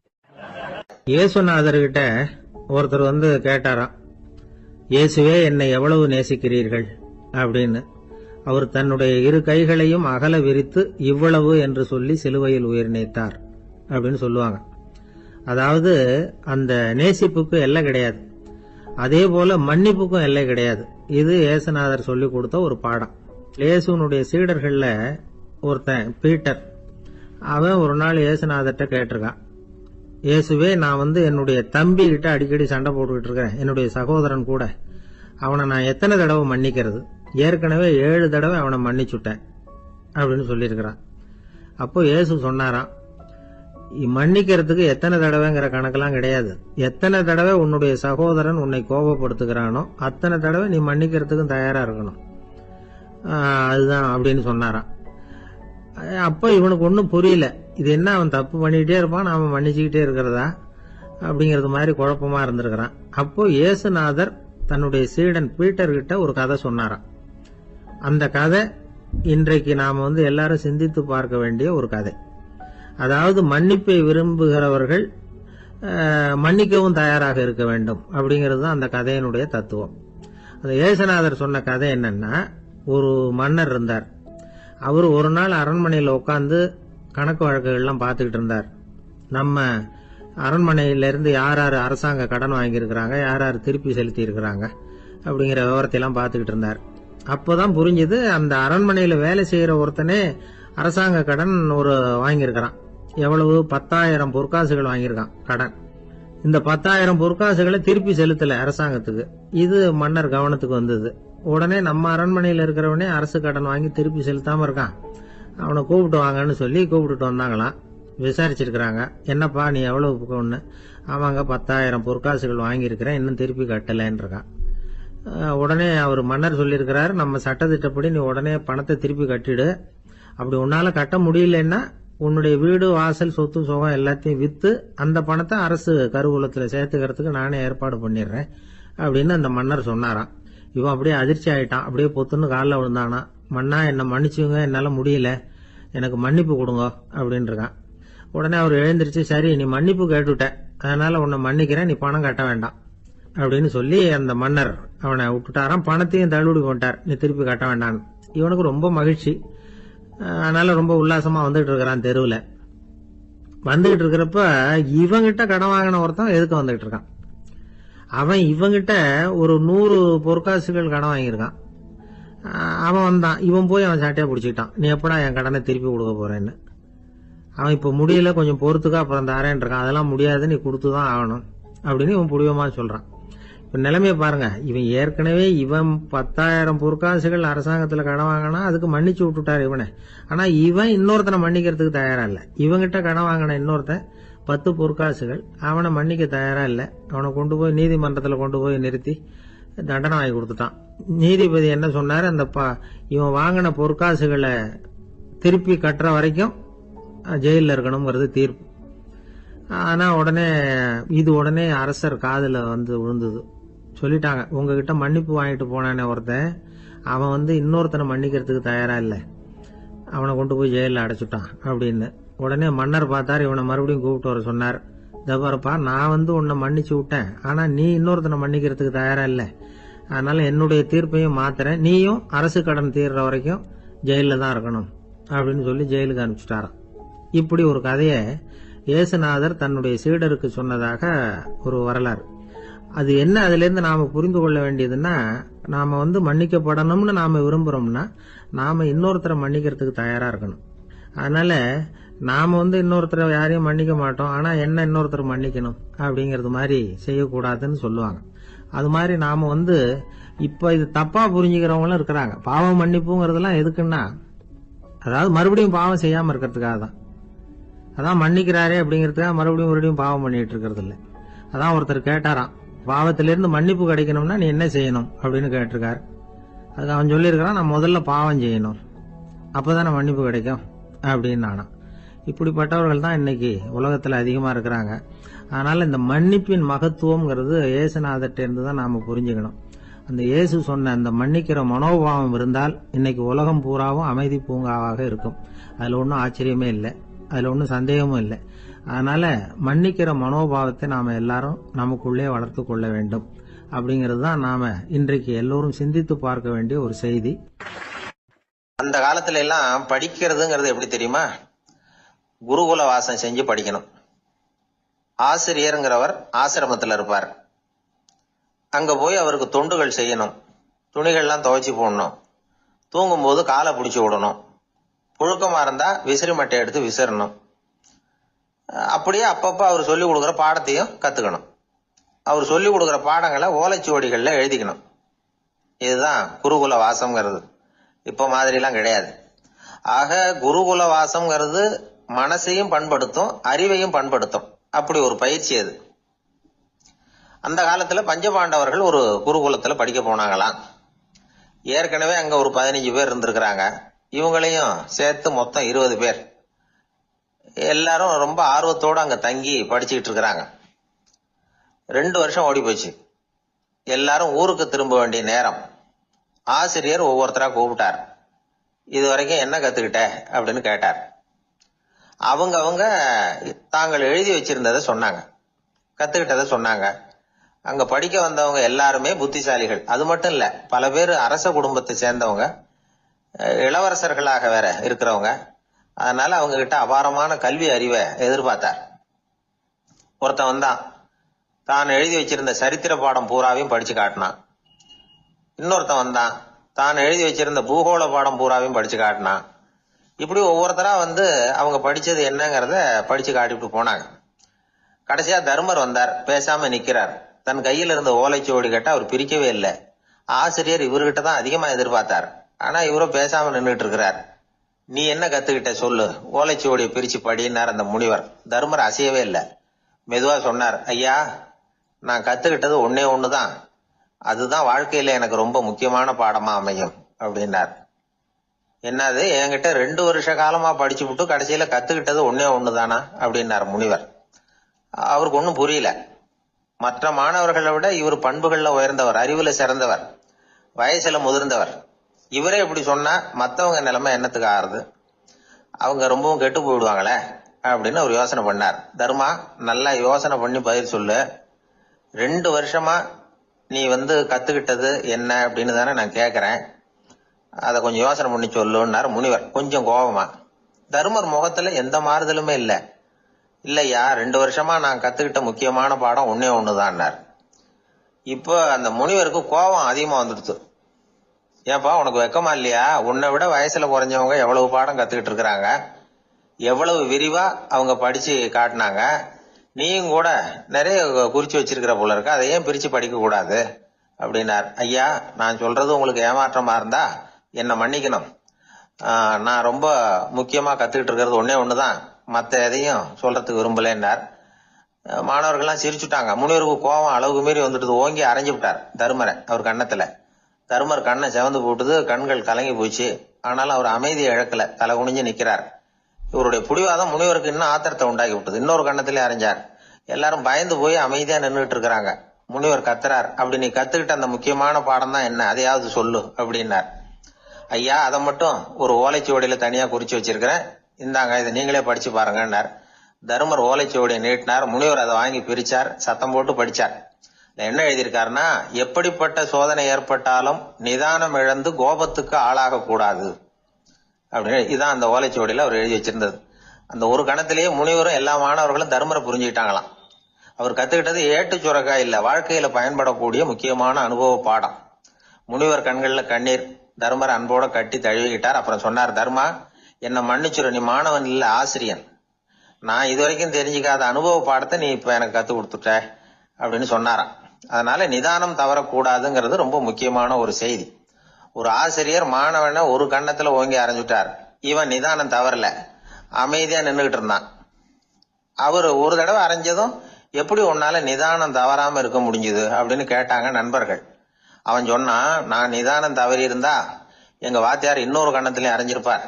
இயேசுநாதர்கிட்ட ஒருத்தர் கேட்டாராம், இயேசுவே என்னை எவ்வளவு நேசிக்கிறீர்கள் அப்படின்னு. அவர் தன்னுடைய இரு கைகளையும் அகல விரித்து இவ்வளவு என்று சொல்லி சிலுவையில் உயிர் நீத்தார் அப்படின்னு சொல்லுவாங்க. அதாவது அந்த நேசிப்புக்கு எல்லை கிடையாது, அதே போல மன்னிப்புக்கும் எல்லை கிடையாது. இது இயேசுநாதர் சொல்லி கொடுத்த ஒரு பாடம். இயேசுனுடைய சீடர்கள்ல ஒருத்தன் பீட்டர், அவன் ஒரு நாள் இயேசுநாதர்கிட்ட கேட்டிருக்கான், இயேசுவே, நான் என்னுடைய தம்பி கிட்ட அடிக்கடி சண்டை போட்டுக்கிட்டு இருக்கிறேன், என்னுடைய சகோதரன் கூட, அவனை நான் எத்தனை தடவை மன்னிக்கிறது? ஏற்கனவே 7 தடவை அவனை மன்னிச்சுட்டேன் அப்படின்னு சொல்லியிருக்கிறான். அப்போ இயேசு சொன்னாராம், மன்னிக்கிறதுக்கு எத்தனை தடவைங்கிற கணக்கெல்லாம் கிடையாது, எத்தனை தடவை உன்னுடைய சகோதரன் உன்னை கோபப்படுத்துகிறானோ அத்தனை தடவை நீ மன்னிக்கிறதுக்கும் தயாரா இருக்கணும், அதுதான் அப்படின்னு சொன்னாராம். அப்ப இவனுக்கு ஒன்னும் புரியல, இது என்ன அவன் தப்பு பண்ணிக்கிட்டே இருப்பான், நாம மன்னிச்சுக்கிட்டே இருக்கிறதா அப்படிங்கறது மாதிரி குழப்பமா இருந்திருக்கிறான். அப்போ இயேசுநாதர் தன்னுடைய சீடன் பீட்டர் கிட்ட ஒரு கதை சொன்னாராம். அந்த கதை இன்றைக்கு நாம எல்லாரும் சிந்தித்து பார்க்க வேண்டிய ஒரு கதை. அதாவது மன்னிப்பை விரும்புகிறவர்கள் மன்னிக்கவும் தயாராக இருக்க வேண்டும் அப்படிங்கிறது தான் அந்த கதையினுடைய தத்துவம். அந்த இயேசுநாதர் சொன்ன கதை என்னன்னா, ஒரு மன்னர் இருந்தார். அவர் ஒரு நாள் அரண்மனையில் உட்கார்ந்து கணக்கு வழக்குகள்லாம் பார்த்துக்கிட்டு இருந்தார். நம்ம அரண்மனையிலிருந்து யார் யார் அரசாங்க கடன் வாங்கியிருக்கிறாங்க, யார் யார் திருப்பி செலுத்தி இருக்கிறாங்க அப்படிங்கிற விவரத்தை எல்லாம் பார்த்துக்கிட்டு இருந்தார். அப்போதான் புரிஞ்சுது, அந்த அரண்மனையில் வேலை செய்யற ஒருத்தனே அரசாங்க கடன் ஒரு வாங்கியிருக்கிறான். எவ்வளவு? 10,000 பொற்காசுகள் வாங்கியிருக்கான் கடன். இந்த 10,000 பொற்காசுகளை திருப்பி செலுத்தல அரசாங்கத்துக்கு. இது மன்னர் கவனத்துக்கு வந்தது. உடனே நம்ம அரண்மனையில் இருக்கிறவனே அரசு கடன் வாங்கி திருப்பி செலுத்தாம இருக்கான், அவனை கூப்பிட்டு வாங்கன்னு சொல்லி கூப்பிட்டுட்டு வந்தாங்களாம். விசாரிச்சிருக்கிறாங்க, என்னப்பா நீ எவ்வளவு ஒண்ணு? ஆமாங்க, 10,000 பொற்காசுகள் வாங்கியிருக்கிறேன், இன்னும் திருப்பி கட்டலன்னு இருக்கான். உடனே அவர் மன்னர் சொல்லியிருக்கிறாரு, நம்ம சட்டத்திட்டப்படி நீ உடனே பணத்தை திருப்பி கட்டிடு, அப்படி உன்னால கட்ட முடியலன்னா உன்னுடைய வீடு வாசல் சொத்து சுகம் எல்லாத்தையும் வித்து அந்த பணத்தை அரசு கருவூலத்தில் சேர்த்துக்கிறதுக்கு நானே ஏற்பாடு பண்ணிடுறேன் அப்படின்னு அந்த மன்னர் சொன்னாராம். இவன் அப்படியே அதிர்ச்சி ஆயிட்டான், அப்படியே பொத்துன்னு காலில் விழுந்தானா, மன்னா என்ன மன்னிச்சுங்க, என்னால முடியல, எனக்கு மன்னிப்பு கொடுங்க அப்படின்னு இருக்கான். உடனே அவர் எழுந்திருச்சு, சரி நீ மன்னிப்பு கேட்டுட்ட, அதனால உன்னை மன்னிக்கிறேன், நீ பணம் கட்ட வேண்டாம் அப்படின்னு சொல்லி அந்த மன்னர் அவனை விட்டுட்டாராம். பணத்தையும் தள்ளுபடி போட்டார், நீ திருப்பி கட்ட வேண்டான்னு. இவனுக்கு ரொம்ப மகிழ்ச்சி, அதனால ரொம்ப உல்லாசமா வந்துகிட்டு இருக்கிறான். தெருவில் வந்துகிட்டு இருக்கிறப்ப இவங்கிட்ட கடன் வாங்கின ஒருத்தன் எதுக்கு வந்துகிட்டு இருக்கான். அவன் இவங்கிட்ட ஒரு 100 பொற்காசுகள் கடன் வாங்கியிருக்கான். அவன் வந்தான், இவன் போய் அவன் சாட்டையா பிடிச்சிக்கிட்டான், நீ எப்படா என் கடனை திருப்பி கொடுக்க போறேன்னு. அவன் இப்ப முடியல, கொஞ்சம் பொறுத்துக்கா, அப்புறம் தரேன் இருக்கான். அதெல்லாம் முடியாது, நீ கொடுத்துதான் ஆகணும் அப்படின்னு இவன் புடிவமா சொல்றான். இப்ப நிலைமையை பாருங்க, இவன் ஏற்கனவே 10,000 பொற்காசுகள் அரசாங்கத்துல கடன் வாங்கினா அதுக்கு மன்னிச்சு விட்டுட்டாரு இவனை. ஆனா இவன் இன்னொருத்தனை மன்னிக்கிறதுக்கு தயாரா இல்ல. இவங்கிட்ட கடன் வாங்கின இன்னொருத்தன் 10 பொற்காசுகள், அவனை மன்னிக்க தயாரா இல்ல. அவனை கொண்டு போய் நீதிமன்றத்துல கொண்டு போய் நிறுத்தி தண்டனை வாங்கி கொடுத்துட்டான். நீதிபதி என்ன சொன்னாரு, அந்த இவன் வாங்கின பொற்காசுகளை திருப்பி கட்டுற வரைக்கும் ஜெயில இருக்கணும்ங்கிறது தீர்ப்பு. ஆனா உடனே அரசர் காதுல விழுந்தது. சொல்லிட்டாங்க, உங்ககிட்ட மன்னிப்பு வாங்கிட்டு போனானே ஒருத்தன், அவன் இன்னொருத்தனை மன்னிக்கிறதுக்கு தயாரா இல்ல, அவனை கொண்டு போய் ஜெயில அடைச்சுட்டான் அப்படின்னு. உடனே மன்னர் பார்த்தாரு, இவனை மறுபடியும் கூப்பிட்டு வர சொன்னார். தபாரப்பா, நான் உன்னை மன்னிச்சு விட்டேன், ஆனா நீ இன்னொருத்தனை மன்னிக்கிறதுக்கு தயாரா இல்ல, அதனால என்னுடைய தீர்ப்பையும் மாத்துறேன், நீயும் அரசு கடன் தீர்ற வரைக்கும் ஜெயில தான் இருக்கணும் அப்படின்னு சொல்லி ஜெயிலுக்கு அனுப்பிச்சுட்டாராம். இப்படி ஒரு கதையை இயேசுநாதர் தன்னுடைய சீடருக்கு சொன்னதாக ஒரு வரலாறு. அது என்ன, அதுல இருந்து நாம புரிந்து கொள்ள வேண்டியதுன்னா, நாம மன்னிக்கப்படணும்னு நாம விரும்புறோம்னா நாம இன்னொருத்தரை மன்னிக்கிறதுக்கு தயாரா இருக்கணும். அதனால நாம இன்னொருத்தரை யாரையும் மன்னிக்க மாட்டோம், ஆனா என்ன இன்னொருத்தர் மன்னிக்கணும் அப்படிங்கறது மாதிரி செய்யக்கூடாதுன்னு சொல்லுவாங்க. அது மாதிரி நாம இப்ப இது தப்பா புரிஞ்சுக்கிறவங்களும் இருக்கிறாங்க. பாவம் மன்னிப்புங்கிறதுலாம் எதுக்குன்னா, அதாவது மறுபடியும் பாவம் செய்யாம இருக்கிறதுக்காக தான். அதான் மன்னிக்கிறாரே அப்படிங்கறதுக்காக மறுபடியும் பாவம் பண்ணிட்டு இருக்கிறது இல்ல. அதான் ஒருத்தர் கேட்டாராம், பாவத்திலிருந்து மன்னிப்பு கிடைக்கணும்னா நீ என்ன செய்யணும் அப்படின்னு கேட்டிருக்காரு. அதுக்கு அவன் சொல்லியிருக்கிறான், நான் முதல்ல பாவம் செய்யணும், அப்பதானே மன்னிப்பு கிடைக்கும் அப்படின்னு நானா. இப்படிப்பட்டவர்கள் தான் இன்னைக்கு உலகத்துல அதிகமா இருக்கிறாங்க. அதனால இந்த மன்னிப்பின் மகத்துவம்ங்கிறது இயேசுநாதர்ட்ட இருந்து தான் நாம புரிஞ்சுக்கணும். அந்த இயேசு சொன்ன அந்த மன்னிக்கிற மனோபாவம் இருந்தால் இன்னைக்கு உலகம் பூராவும் அமைதி பூங்காவாக இருக்கும். அதுல ஒன்றும் ஆச்சரியமே இல்லை, அதுல ஒன்றும் சந்தேகமும் இல்லை. அதனால மன்னிக்கிற மனோபாவத்தை நாம எல்லாரும் நமக்குள்ளே வளர்த்து கொள்ள வேண்டும் அப்படிங்கிறது தான் நாம இன்றைக்கு எல்லோரும் சிந்தித்து பார்க்க வேண்டிய ஒரு செய்தி. அந்த காலத்துல எல்லாம் படிக்கிறதுங்கிறது எப்படி தெரியுமா? குருகுல வாசம் செஞ்சு படிக்கணும். ஆசிரியருங்கிறவர் ஆசிரமத்துல இருப்பார். அங்க போய் அவருக்கு தொண்டுகள் செய்யணும். துணிகள்லாம் துவைச்சு போடணும். தூங்கும்போது காலை பிடிச்சி விடணும். புழுக்கமா இருந்தா விசிறி மட்டை எடுத்து விசிறணும். அப்படியே அப்பப்ப அவர் சொல்லி கொடுக்குற பாடத்தையும் கத்துக்கணும். அவர் சொல்லி கொடுக்குற பாடங்களை ஓலைச்சுவடிகள்ல எழுதிக்கணும். இதுதான் குருகுல வாசம்ங்கிறது. இப்ப மாதிரிலாம் கிடையாது. ஆக குருகுல வாசம்ங்கிறது மனசையும் பண்படுத்தும், அறிவையும் பண்படுத்தும். அப்படி ஒரு பயிற்சி அது. அந்த காலத்துல பஞ்சபாண்டவர்கள் ஒரு குருகுலத்துல படிக்க போனாங்களாம். ஏற்கனவே அங்க ஒரு 15 பேர் இருந்திருக்கிறாங்க. இவங்களையும் சேர்த்து மொத்தம் 20 பேர். எல்லாரும் ரொம்ப ஆர்வத்தோடு அங்க தங்கி படிச்சுக்கிட்டு இருக்கிறாங்க. 2 வருஷம் ஓடி போச்சு. எல்லாரும் ஊருக்கு திரும்ப வேண்டிய நேரம். ஆசிரியர் ஒவ்வொருத்தரா கூப்பிட்டார். இது வரைக்கும் என்ன கத்துக்கிட்ட அப்படின்னு கேட்டார். அவங்க தாங்கள் எழுதி வச்சிருந்ததை சொன்னாங்க, கத்துக்கிட்டதை சொன்னாங்க. அங்க படிக்க வந்தவங்க எல்லாருமே புத்திசாலிகள். அது மட்டும் இல்ல, பல பேர் அரச குடும்பத்தை சேர்ந்தவங்க, இளவரசர்களாக வேற இருக்கிறவங்க. அதனால அவங்க கிட்ட அபாரமான கல்வி அறிவை எதிர்பார்த்தார். ஒருத்தன் வந்தான், தான் எழுதி வச்சிருந்த சரித்திர பாடம் பூராவையும் படிச்சு காட்டினான். இன்னொருத்தன் வந்தான், தான் எழுதி வச்சிருந்த பூகோள பாடம் பூராவையும் படிச்சு காட்டினான். இப்படி ஒவ்வொருத்தரா அவங்க படிச்சது என்னங்கிறத படிச்சு காட்டிட்டு போனாங்க. கடைசியா தர்மர் வந்தார். பேசாம நிக்கிறார். தன் கையில் இருந்த ஓலைச்சுவடி கேட்டா அவர் பிரிக்கவே இல்லை. ஆசிரியர் இவர்கிட்ட தான் அதிகமா எதிர்பார்த்தார். ஆனா இவரும் பேசாம நின்றுட்டு இருக்கிறார். நீ என்ன கத்துக்கிட்ட சொல்லு, ஓலைச்சுவடியை பிரிச்சு படினார் அந்த முனிவர். தர்மர் அசையவே இல்லை. மெதுவா சொன்னார், ஐயா, நான் கத்துக்கிட்டது ஒன்னே ஒண்ணுதான். அதுதான் வாழ்க்கையில எனக்கு ரொம்ப முக்கியமான பாடமா அமையும் அப்படின்னார். என்னது, என்கிட்ட 2 வருஷ காலமா படிச்சு விட்டு கடைசியில கத்துக்கிட்டது ஒன்னே ஒண்ணுதானா அப்படின்னார் முனிவர். அவருக்கு ஒன்னும் புரியல. மற்ற மாணவர்களை விட இவர் பண்புகள்ல உயர்ந்தவர், அறிவுல சிறந்தவர், வயசுல முதிர்ந்தவர். இவரே இப்படி சொன்னா மத்தவங்க நிலைமை என்னத்துக்கு ஆறுது? அவங்க ரொம்பவும் கெட்டு போயிடுவாங்களே அப்படின்னு அவர் யோசனை பண்ணார். தர்மா, நல்லா யோசனை பண்ணி பதில் சொல்லு. 2 வருஷமா நீ கத்துக்கிட்டது என்ன அப்படின்னு தானே நான் கேக்குறேன். அதை கொஞ்சம் யோசனை பண்ணி சொல்லுன்னார் முனிவர் கொஞ்சம் கோபமா. தர்மர் முகத்துல எந்த மாறுதலுமே இல்ல. இல்லையா, 2 வருஷமா நான் கத்துக்கிட்ட முக்கியமான பாடம் ஒன்னே ஒண்ணுதான்னார். இப்போ அந்த முனிவருக்கு கோபம் அதிகமா வந்துடுச்சு. ஏப்பா, உனக்கு வெக்கமா இல்லையா? உன்னை விட வயசுல குறைஞ்சவங்க எவ்வளவு பாடம் கத்துக்கிட்டு இருக்கிறாங்க, எவ்வளவு விரிவா அவங்க படிச்சு காட்டினாங்க. நீயும் கூட நிறைய குறிச்சு வச்சிருக்கிற போல இருக்க, அதை ஏன் பிரிச்சு படிக்க கூடாது அப்படின்னார். ஐயா, நான் சொல்றது உங்களுக்கு ஏமாற்றமா இருந்தா என்ன மன்னிக்கணும். நான் ரொம்ப முக்கியமா கத்துக்கிட்டு இருக்கிறது ஒன்னே ஒண்ணுதான், மத்த எதையும் சொல்றதுக்கு விரும்பலன்னார். மாணவர்கள்லாம் சிரிச்சுட்டாங்க. முனிவருக்கு கோபம் அளவுக்கு மீறி வந்துட்டு ஓங்கி அரைஞ்சு விட்டார் தர்மரை அவர் கண்ணத்துல. தர்மர் கண்ணை செவந்து போட்டுது, கண்கள் கலங்கி போச்சு. ஆனாலும் அவர் அமைதியை இழக்கல, தலை குனிஞ்சு நிக்கிறார். இவருடைய புடிவாதம் முனிவருக்கு இன்னும் ஆத்திரத்தை உண்டாக்கி விட்டது. இன்னொரு கண்ணத்திலே அரைஞ்சார். எல்லாரும் பயந்து போய் அமைதியா நின்றுட்டு இருக்கிறாங்க. முனிவர் கத்துறார், அப்படி நீ கத்துக்கிட்ட அந்த முக்கியமான பாடம் தான் என்ன, அதையாவது சொல்லு அப்படின்னார். ஐயா, அதை மட்டும் ஒரு ஓலைச்சுவடியில தனியா குறிச்சு வச்சிருக்கிறேன், இந்தாங்க, இதை நீங்களே படிச்சு பாருங்கன்னார். தர்மர் ஓலைச்சுவடியை நீட்டினார். முனிவர் அதை வாங்கி பிரிச்சார், சத்தம் போட்டு படிச்சார். என்ன எழுதியிருக்காருன்னா, எப்படிப்பட்ட சோதனை ஏற்பட்டாலும் நிதானம் இழந்து கோபத்துக்கு ஆளாக கூடாது அப்படின்னு. இதான் அந்த ஓலைச்சுவடியில அவர் எழுதி வச்சிருந்தது. அந்த ஒரு கணத்திலேயே முனிவரும் எல்லா மாணவர்களும் தர்மரை புரிஞ்சுக்கிட்டாங்களாம். அவர் கத்துக்கிட்டது ஏட்டு சுரக்கா இல்ல, வாழ்க்கையில பயன்படக்கூடிய முக்கியமான அனுபவ பாடம். முனிவர் கண்கள்ல கண்ணீர். தர்மர் அன்போட கட்டி தழுவிக்கிட்டார். அப்புறம் சொன்னார், தர்மா, என்ன மன்னிச்சுரு, நீ மாணவன் இல்ல, ஆசிரியன். நான் இதுவரைக்கும் தெரிஞ்சுக்காத அனுபவ பாடத்தை நீ இப்ப எனக்கு கத்து கொடுத்துட்ட அப்படின்னு சொன்னாராம். அதனால நிதானம் தவறக்கூடாதுங்கிறது ரொம்ப முக்கியமான ஒரு செய்தி. ஒரு ஆசிரியர் மாணவனை ஒரு கண்ணத்துல ஓங்கி அரைஞ்சுட்டார். இவன் நிதானம் தவறல, அமைதியா நின்றுகிட்டு இருந்தான். அவர் ஒரு தடவை அரைஞ்சதும் எப்படி உன்னால நிதானம் தவறாம இருக்க முடிஞ்சுது அப்படின்னு கேட்டாங்க நண்பர்கள். அவன் சொன்னான், நான் நிதானம் தவறி இருந்தா எங்க வாத்தியார் இன்னொரு கண்ணத்திலயும் அரைஞ்சிருப்பார்,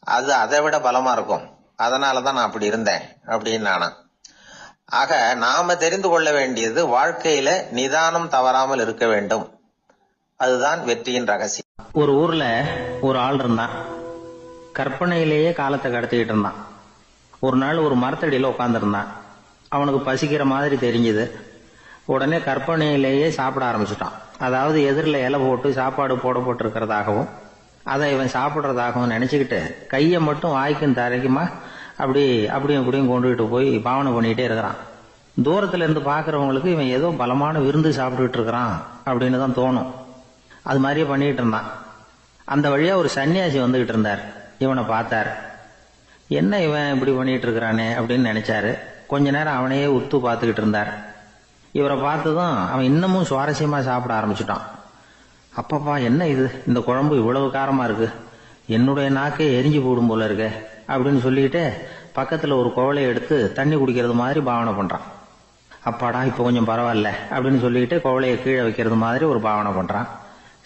அது அதை விட பலமா இருக்கும், அதனாலதான் நான் அப்படி இருந்தேன் அப்படின்னு நானா. ஆக நாம தெரிந்து கொள்ள வேண்டியது, வாழ்க்கையில நிதானம் தவறாமல் இருக்க வேண்டும். அதுதான் வெற்றியின் ரகசியம். ஒரு ஊர்ல ஒரு ஆள் இருந்தான். கற்பனையிலேயே காலத்தை கடத்திக்கிட்டு இருந்தான். ஒரு நாள் ஒரு மரத்தடியில உட்காந்துருந்தான். அவனுக்கு பசிக்கிற மாதிரி தெரிஞ்சது. உடனே கற்பனையிலேயே சாப்பிட ஆரம்பிச்சுட்டான். அதாவது எதிரில் இலை போட்டு சாப்பாடு போடப்பட்டிருக்கிறதாகவும் அதை இவன் சாப்பிட்றதாகவும் நினைச்சுக்கிட்டு கையை மட்டும் வாய்க்கும் தரைக்குமா அப்படியும் இப்படியும் கொண்டுகிட்டு போய் பாவனை பண்ணிக்கிட்டே இருக்கிறான். தூரத்துல இருந்து பாக்குறவங்களுக்கு இவன் ஏதோ பலமான விருந்து சாப்பிட்டுட்டு இருக்கிறான் அப்படின்னு தான் தோணும். அது மாதிரியே பண்ணிட்டு இருந்தான். அந்த வழியா ஒரு சன்னியாசி வந்துகிட்டு இருந்தார். இவனை பார்த்தார். என்ன இவன் இப்படி பண்ணிட்டு இருக்கிறானே அப்படின்னு நினைச்சாரு. கொஞ்ச நேரம் அவனையே உத்து பார்த்துக்கிட்டு இருந்தார். இவரை பார்த்ததும் அவன் இன்னமும் சுவாரஸ்யமா சாப்பிட ஆரம்பிச்சுட்டான். அப்பப்பா என்ன இது, இந்த குழம்பு இவ்வளவு காரமா இருக்கு, என்னுடைய நாக்கே எரிஞ்சு போடும் போல இருக்கு அப்படின்னு சொல்லிட்டு பக்கத்துல ஒரு குவளையை எடுத்து தண்ணி குடிக்கிறது மாதிரி பாவனை பண்றான். அப்பாடா இப்ப கொஞ்சம் பரவாயில்ல அப்படின்னு சொல்லிட்டு குவளையை கீழே வைக்கிறது மாதிரி ஒரு பாவனை பண்றான்.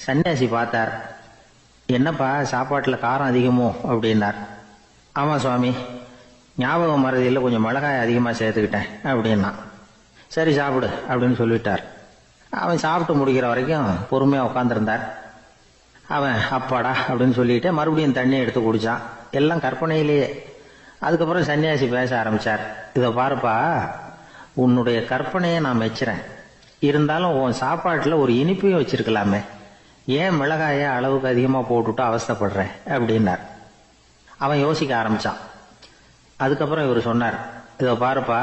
சன்னியாசி பார்த்தார். என்னப்பா சாப்பாட்டுல காரம் அதிகமோ அப்படின்னார். ஆமா சுவாமி, ஞாபகம் மறதியில் கொஞ்சம் மிளகாய் அதிகமா சேர்த்துக்கிட்டேன் அப்படின்னா. சரி சாப்பிடு அப்படின்னு சொல்லிட்டார். அவன் சாப்பிட்டு முடிக்கிற வரைக்கும் பொறுமையா உட்காந்துருந்தார். அவன் அப்பாடா அப்படின்னு சொல்லிட்டு மறுபடியும் தண்ணி எடுத்து குடிச்சான். எல்லாம் கற்பனையிலேயே. அதுக்கப்புறம் சன்னியாசி பேச ஆரம்பிச்சார். இதை பாருப்பா, உன்னுடைய கற்பனையை நான் மெச்சுறேன். இருந்தாலும் உன் சாப்பாட்டுல ஒரு இனிப்பையும் வச்சிருக்கலாமே, ஏன் மிளகாய அளவுக்கு அதிகமா போட்டுட்டு அவஸ்தைப்படுறேன் அப்படின்னார். அவன் யோசிக்க ஆரம்பிச்சான். அதுக்கப்புறம் இவர் சொன்னார், இதை பாருப்பா,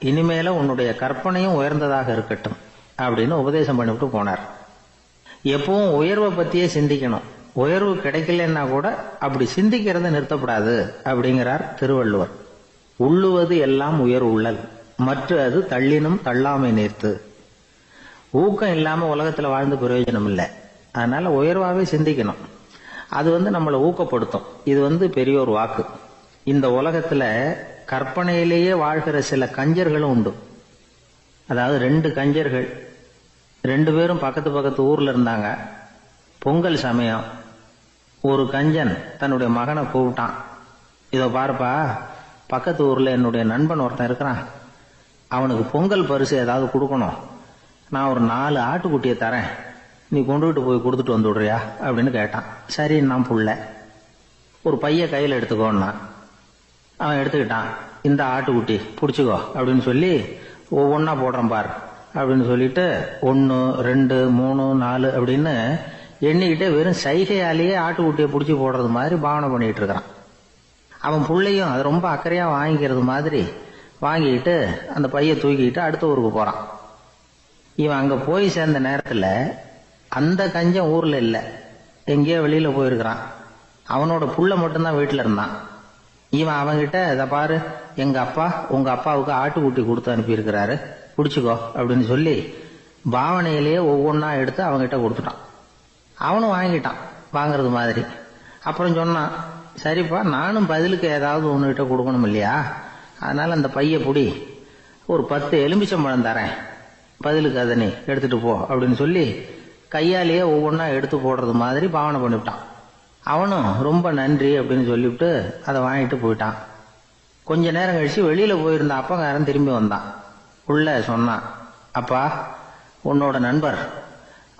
இனிமேல உன்னுடைய கற்பனையும் உயர்ந்ததாக இருக்கட்டும் அப்படின்னு உபதேசம் பண்ணிவிட்டு போனார். எப்பவும் உயர்வை பத்தியே சிந்திக்கணும். உயர்வு கிடைக்கலன்னா கூட அப்படி சிந்திக்கிறத நிறுத்தப்படாது அப்படிங்கிறார் திருவள்ளுவர். உள்ளுவது எல்லாம் உயர் உள்ளல், மற்ற அது தள்ளினும் தள்ளாமை நேர்த்து. ஊக்கம் இல்லாம உலகத்துல வாழ்ந்து பிரயோஜனம் இல்லை. அதனால உயர்வாவே சிந்திக்கணும். அது நம்மளை ஊக்கப்படுத்தும். இது பெரியோர் வாக்கு. இந்த உலகத்துல கற்பனையிலேயே வாழ்கிற சில கஞ்சர்களும் உண்டு. அதாவது 2 கஞ்சர்கள் 2 பேரும் பக்கத்து ஊர்ல இருந்தாங்க. பொங்கல் சமயம் ஒரு கஞ்சன் தன்னுடைய மகனை கூப்பிட்டான். இதோ பாருப்பா, பக்கத்து ஊர்ல என்னுடைய நண்பன் ஒருத்தன் இருக்கிறான், அவனுக்கு பொங்கல் பரிசு ஏதாவது கொடுக்கணும். நான் ஒரு 4 ஆட்டுக்குட்டியை தரேன், நீ கொண்டுகிட்டு போய் கொடுத்துட்டு வந்து விடுறியா அப்படின்னு கேட்டான். சரி நான் புள்ள, ஒரு பைய கையில் எடுத்துக்கோன்னா. அவன் எடுத்துக்கிட்டான். இந்த ஆட்டுக்குட்டி பிடிச்சிக்கோ அப்படின்னு சொல்லி ஒவ்வொன்னா போடுறான் பார் அப்படின்னு சொல்லிட்டு 1 2 3 4 அப்படின்னு எண்ணிக்கிட்டே வெறும் சைகையாலேயே ஆட்டுக்குட்டியை பிடிச்சி போடுறது மாதிரி பாவனை பண்ணிட்டு இருக்கிறான். அவன் பிள்ளையும் அது ரொம்ப அக்கறையா வாங்கிக்கிறது மாதிரி வாங்கிக்கிட்டு அந்த பைய தூக்கிட்டு அடுத்த ஊருக்கு போறான். இவன் அங்க போய் சேர்ந்த நேரத்துல அந்த கஞ்சன் ஊர்ல இல்ல, எங்கேயோ வெளியில போயிருக்கிறான். அவனோட புள்ள மட்டும்தான் வீட்டுல இருந்தான். இவன் அவன்கிட்ட, இதை பாரு, எங்க அப்பா உங்க அப்பாவுக்கு ஆட்டுக்குட்டி கொடுத்து அனுப்பியிருக்கிறாரு, பிடிச்சிக்கோ அப்படின்னு சொல்லி பாவனையிலேயே ஒவ்வொன்னா எடுத்து அவன்கிட்ட கொடுத்துட்டான். அவனும் வாங்கிட்டான் வாங்குறது மாதிரி. அப்புறம் சொன்னான், சரிப்பா நானும் பதிலுக்கு ஏதாவது ஒன்னுகிட்ட கொடுக்கணும் இல்லையா, அதனால அந்த பைய புடி, ஒரு 10 எலுமிச்சம்பழம் தரேன், பதிலுக்கு அதை நீ எடுத்துட்டு போ அப்படின்னு சொல்லி கையாலேயே ஒவ்வொன்னா எடுத்து போடுறது மாதிரி பாவனை பண்ணிவிட்டான். அவனும் ரொம்ப நன்றி அப்படின்னு சொல்லிவிட்டு அதை வாங்கிட்டு போயிட்டான். கொஞ்ச நேரம் கழிச்சு வெளியில போயிருந்த அப்பங்காரன் திரும்பி வந்தான். உள்ள சொன்னான், அப்பா உன்னோட நண்பர்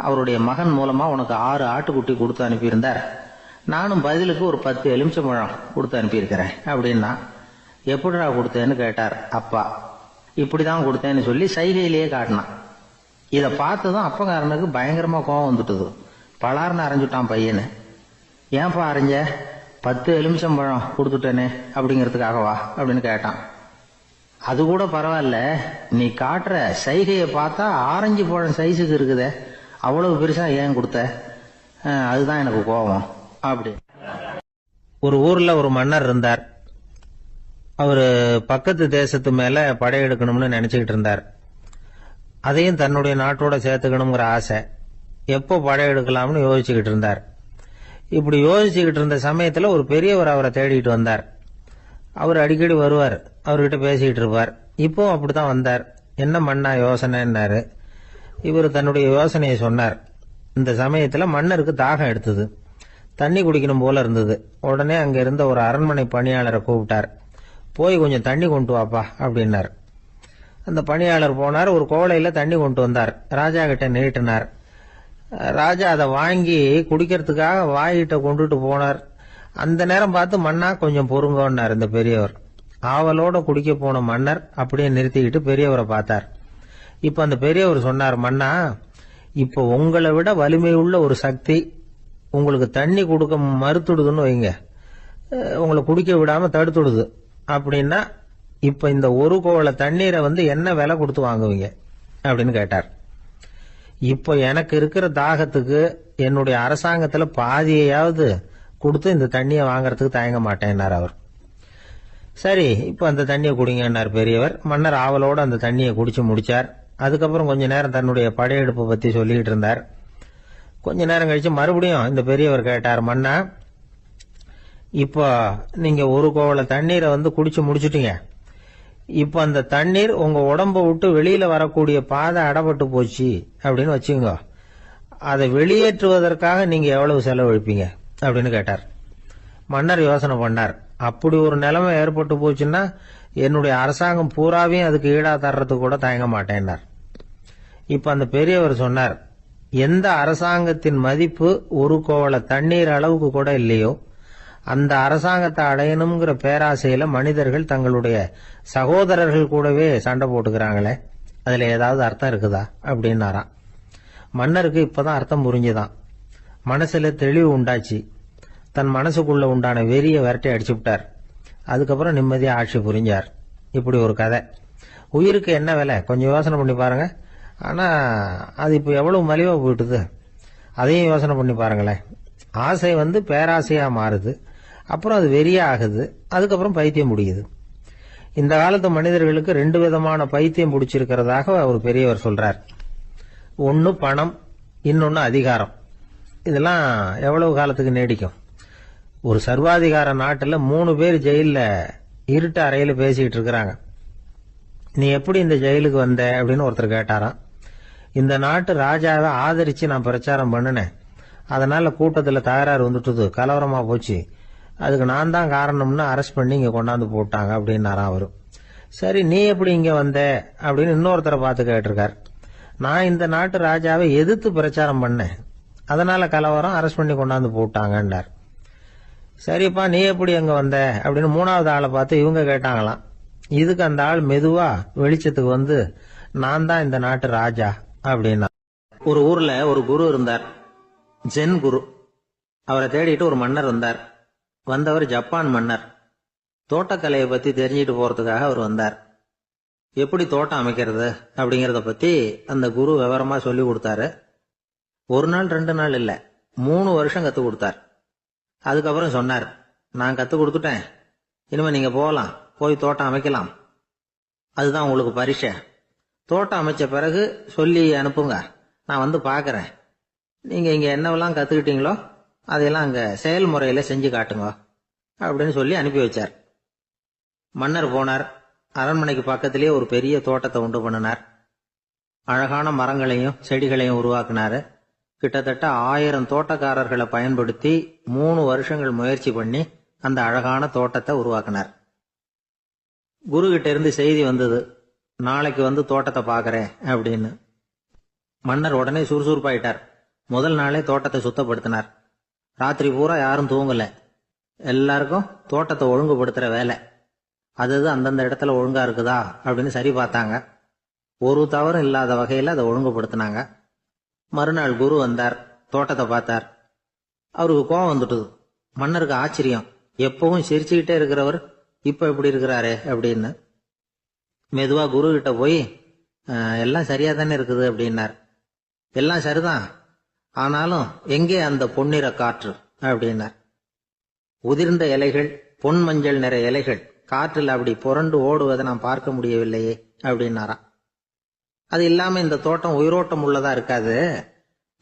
அவருடைய மகன் மூலமா உனக்கு 6 ஆட்டுக்குட்டி கொடுத்து அனுப்பியிருந்தார், நானும் பதிலுக்கு ஒரு 10 எலுமிச்சம்பழம் கொடுத்து அனுப்பியிருக்கிறேன் அப்படின்னா. எப்படிடா கொடுத்தேன்னு கேட்டார் அப்பா. இப்படிதான் கொடுத்தேன்னு சொல்லி சைகையிலேயே காட்டினான். இதை பார்த்ததும் அப்பங்காரனுக்கு பயங்கரமா கோபம் வந்துட்டுது. பலார்னு அரைஞ்சுட்டான் பையனு. ஏன்பா அரைஞ்ச, 10 எலுமிச்சம்பழம் கொடுத்துட்டேனே அப்படிங்கிறதுக்காகவா அப்படின்னு கேட்டான். அது கூட பரவாயில்ல, நீ காட்டுற சைகையை பார்த்தா ஆரஞ்சு பழம் சைஸுக்கு இருக்குதே, அவ்வளவு பெருசா ஏன் கொடுத்த, அதுதான் எனக்கு கோபம் அப்படி. ஒரு ஊர்ல ஒரு மன்னர் இருந்தார். அவரு பக்கத்து தேசத்து மேல படையெடுக்கணும்னு நினைச்சுக்கிட்டு இருந்தார். அதையும் தன்னுடைய நாட்டோட சேர்த்துக்கணுங்கிற ஆசை. எப்போ படையெடுக்கலாம்னு யோசிச்சுக்கிட்டு இருந்தார். இப்படி யோசிச்சுக்கிட்டு இருந்த சமயத்துல ஒரு பெரியவர் அவரை தேடிட்டு வந்தார். அவர் அடிக்கடி வருவார், அவர்கிட்ட பேசிக்கிட்டு இருப்பார். இப்போ அப்படித்தான் வந்தார். என்ன மன்னா யோசனைன்னாரு. இவர் தன்னுடைய யோசனையை சொன்னார். இந்த சமயத்துல மன்னருக்கு தாகம் எடுத்தது, தண்ணி குடிக்கணும் போல இருந்தது. உடனே அங்க இருந்த ஒரு அரண்மனை பணியாளரை கூப்பிட்டார். போய் கொஞ்சம் தண்ணி கொண்டு வாப்பா அப்படின்னார். அந்த பணியாளர் போனார், ஒரு கோலையில தண்ணி கொண்டு வந்தார். ராஜா கிட்ட நீட்டினார். ராஜா அதை வாங்கி குடிக்கிறதுக்காக வாயிட்ட கொண்டுட்டு போனார். அந்த நேரம் பார்த்து, மன்னா கொஞ்சம் பொறுங்கன்னார் இந்த பெரியவர். ஆவலோட குடிக்க போன மன்னர் அப்படியே நிறுத்திக்கிட்டு பெரியவரை பார்த்தார். இப்ப அந்த பெரியவர் சொன்னார், மன்னா இப்ப உங்களை விட வலிமை உள்ள ஒரு சக்தி உங்களுக்கு தண்ணி கொடுக்க மறுத்துடுதுன்னு வைங்க, உங்களை குடிக்க விடாம தடுத்துடுது அப்படின்னா, இப்ப இந்த ஒரு கோவள தண்ணீரை என்ன விலை கொடுத்து வாங்குவீங்க அப்படின்னு கேட்டார். இப்ப எனக்கு இருக்கிற தாகத்துக்கு என்னுடைய அரசாங்கத்துல பாதியையாவது கொடுத்து இந்த தண்ணியை வாங்கறதுக்கு தயங்க மாட்டேன்னார் அவர். சரி, இப்ப அந்த தண்ணியை குடிங்கன்னார் பெரியவர். மன்னர் ஆவலோடு அந்த தண்ணியை குடிச்சு முடிச்சார். அதுக்கப்புறம் கொஞ்ச நேரம் தன்னுடைய படையெடுப்பை பத்தி சொல்லிட்டு இருந்தார். கொஞ்ச நேரம் கழிச்சு மறுபடியும் இந்த பெரியவர் கேட்டார், மன்னா, இப்போ நீங்க ஒரு கோவள தண்ணீரை குடிச்சு முடிச்சுட்டீங்க. இப்ப அந்த தண்ணீர் உங்க உடம்ப விட்டு வெளியில வரக்கூடிய பாதை அடப்பட்டு போச்சு அப்படின்னு வச்சுங்க, அதை வெளியேற்றுவதற்காக நீங்க எவ்வளவு செலவழிப்பீங்க அப்படின்னு கேட்டார். மன்னர் யோசனை பண்ணார். அப்படி ஒரு நிலைமை ஏற்பட்டு போச்சுன்னா என்னுடைய அரசாங்கம் பூராவையும் அதுக்கு ஈடா தர்றதுக்கு கூட தயங்க மாட்டேன்னார். இப்ப அந்த பெரியவர் சொன்னார், எந்த அரசாங்கத்தின் மதிப்பு ஒரு கோவள தண்ணீர் அளவுக்கு கூட இல்லையோ அந்த அரசாங்கத்தை அடையணுங்கிற பேராசையில மனிதர்கள் தங்களுடைய சகோதரர்கள் கூடவே சண்டை போட்டுக்கிறாங்களே, அதுல ஏதாவது அர்த்தம் இருக்குதா அப்படின்னாராம். மன்னருக்கு இப்பதான் அர்த்தம் புரிஞ்சுதான். மனசுல தெளிவு உண்டாச்சு. தன் மனசுக்குள்ள உண்டான வெறிய விரட்டி அடிச்சு விட்டார். அதுக்கப்புறம் நிம்மதியா ஆட்சி புரிஞ்சார். இப்படி ஒரு கதை. உயிருக்கு என்ன விலை கொஞ்சம் யோசனை பண்ணி பாருங்க. ஆனா அது இப்ப எவ்வளவு மலிவா போயிட்டுது, அதையும் யோசனை பண்ணி பாருங்களேன். ஆசை பேராசையா மாறுது, அப்புறம் அது வெறியா ஆகுது, அதுக்கப்புறம் பைத்தியம் பிடிக்குது. இந்த காலத்து மனிதர்களுக்கு 2 விதமான பைத்தியம் பிடிச்சிருக்கிறதாக ஒரு பெரியவர் சொல்றார். ஒன்னு பணம், இன்னொன்னு அதிகாரம். இதெல்லாம் எவ்வளவு காலத்துக்கு நீடிக்கும்? ஒரு சர்வாதிகார நாட்டுல 3 பேர் ஜெயில இருட்டு அறையில பேசிட்டு இருக்கிறாங்க. நீ எப்படி இந்த ஜெயிலுக்கு வந்த அப்படின்னு ஒருத்தர் கேட்டாராம். இந்த நாட்டு ராஜாவை ஆதரிச்சு நான் பிரச்சாரம் பண்ணினேன், அதனால கூட்டத்துல தகராறு வந்துட்டுது, கலவரமா போச்சு, அதுக்கு நான் தான் காரணம்னு அரெஸ்ட் பண்ணி இங்க கொண்டாந்து போட்டாங்க அப்படின்னாராம் அவரு. சரி, நீ எப்படி இங்க வந்த அப்படின்னு இன்னொருத்தரை பார்த்து கேட்டிருக்கார். நான் இந்த நாட்டு ராஜாவை எதிர்த்து பிரச்சாரம் பண்ணேன், அதனால கலவரம், அரெஸ்ட் பண்ணி கொண்டாந்து போட்டாங்கன்னார். சரிப்பா, நீ எப்படி அங்க வந்த அப்படின்னு 3வது ஆளை பார்த்து இவங்க கேட்டாங்களாம். இதுக்கு அந்த ஆள் மெதுவா வெளிச்சத்துக்கு நான் தான் இந்த நாட்டு ராஜா அப்படின்னா. ஒரு ஊர்ல ஒரு குரு இருந்தார், ஜென் குரு. அவரை தேடிட்டு ஒரு மன்னர் வந்தார். வந்தவர் ஜப்பான் மன்னர். தோட்டக்கலையை பத்தி தெரிஞ்சுட்டு போறதுக்காக அவர் வந்தார். எப்படி தோட்டம் அமைக்கிறது அப்படிங்கறத பத்தி அந்த குரு விவரமா சொல்லி கொடுத்தாரு. 1 நாள் 2 நாள் இல்ல, 3 வருஷம் கத்து கொடுத்தார். அதுக்கப்புறம் சொன்னார், நான் கத்து கொடுத்துட்டேன், இனிமே நீங்க போகலாம், போய் தோட்டம் அமைக்கலாம், அதுதான் உங்களுக்கு பரிசை. தோட்டம் அமைச்ச பிறகு சொல்லி அனுப்புங்க, நான் பாக்குறேன். நீங்க இங்க என்னவெல்லாம் கத்துக்கிட்டீங்களோ அதையெல்லாம் அங்க செயல்முறையில செஞ்சு காட்டுங்க அப்படின்னு சொல்லி அனுப்பி வச்சார். மன்னர் போனார். அரண்மனைக்கு பக்கத்திலேயே ஒரு பெரிய தோட்டத்தை உண்டு பண்ணினார். அழகான மரங்களையும் செடிகளையும் உருவாக்கினாரு. கிட்டத்தட்ட 1000 தோட்டக்காரர்களை பயன்படுத்தி 3 வருஷங்கள் முயற்சி பண்ணி அந்த அழகான தோட்டத்தை உருவாக்கினார். குரு கிட்ட இருந்து செய்தி வந்தது, நாளைக்கு தோட்டத்தை பாக்குறேன் அப்படின்னு. மன்னர் உடனே சுறுசுறுப்பாயிட்டார். முதல் நாளே தோட்டத்தை சுத்தப்படுத்தினார். ராத்திரி பூரா யாரும் தூங்கல. எல்லாருக்கும் தோட்டத்தை ஒழுங்குபடுத்துற வேலை. அது அந்தந்த இடத்துல ஒழுங்கா இருக்குதா அப்படின்னு சரி பார்த்தாங்க. ஒரு தவறும் இல்லாத வகையில அதை ஒழுங்குபடுத்தினாங்க. மறுநாள் குரு வந்தார், தோட்டத்தை பார்த்தார். அவருக்கு கோபம் வந்துட்டுது. மன்னருக்கு ஆச்சரியம், எப்பவும் சிரிச்சுக்கிட்டே இருக்கிறவர் இப்ப எப்படி இருக்கிறாரே அப்படின்னு. மெதுவா குரு கிட்ட போய், எல்லாம் சரியா தானே இருக்குது அப்படின்னார். எல்லாம் சரிதான், ஆனாலும் எங்கே அந்த பொன்னிற காற்று அப்படின்னார். உதிர்ந்த இலைகள், பொன் மஞ்சள் நிற இலைகள் காற்றில் அப்படி புரண்டு ஓடுவதை நான் பார்க்க முடியவில்லையே அப்படின்னாராம். அது இல்லாம இந்த தோட்டம் உயிரோட்டம் உள்ளதா இருக்காது,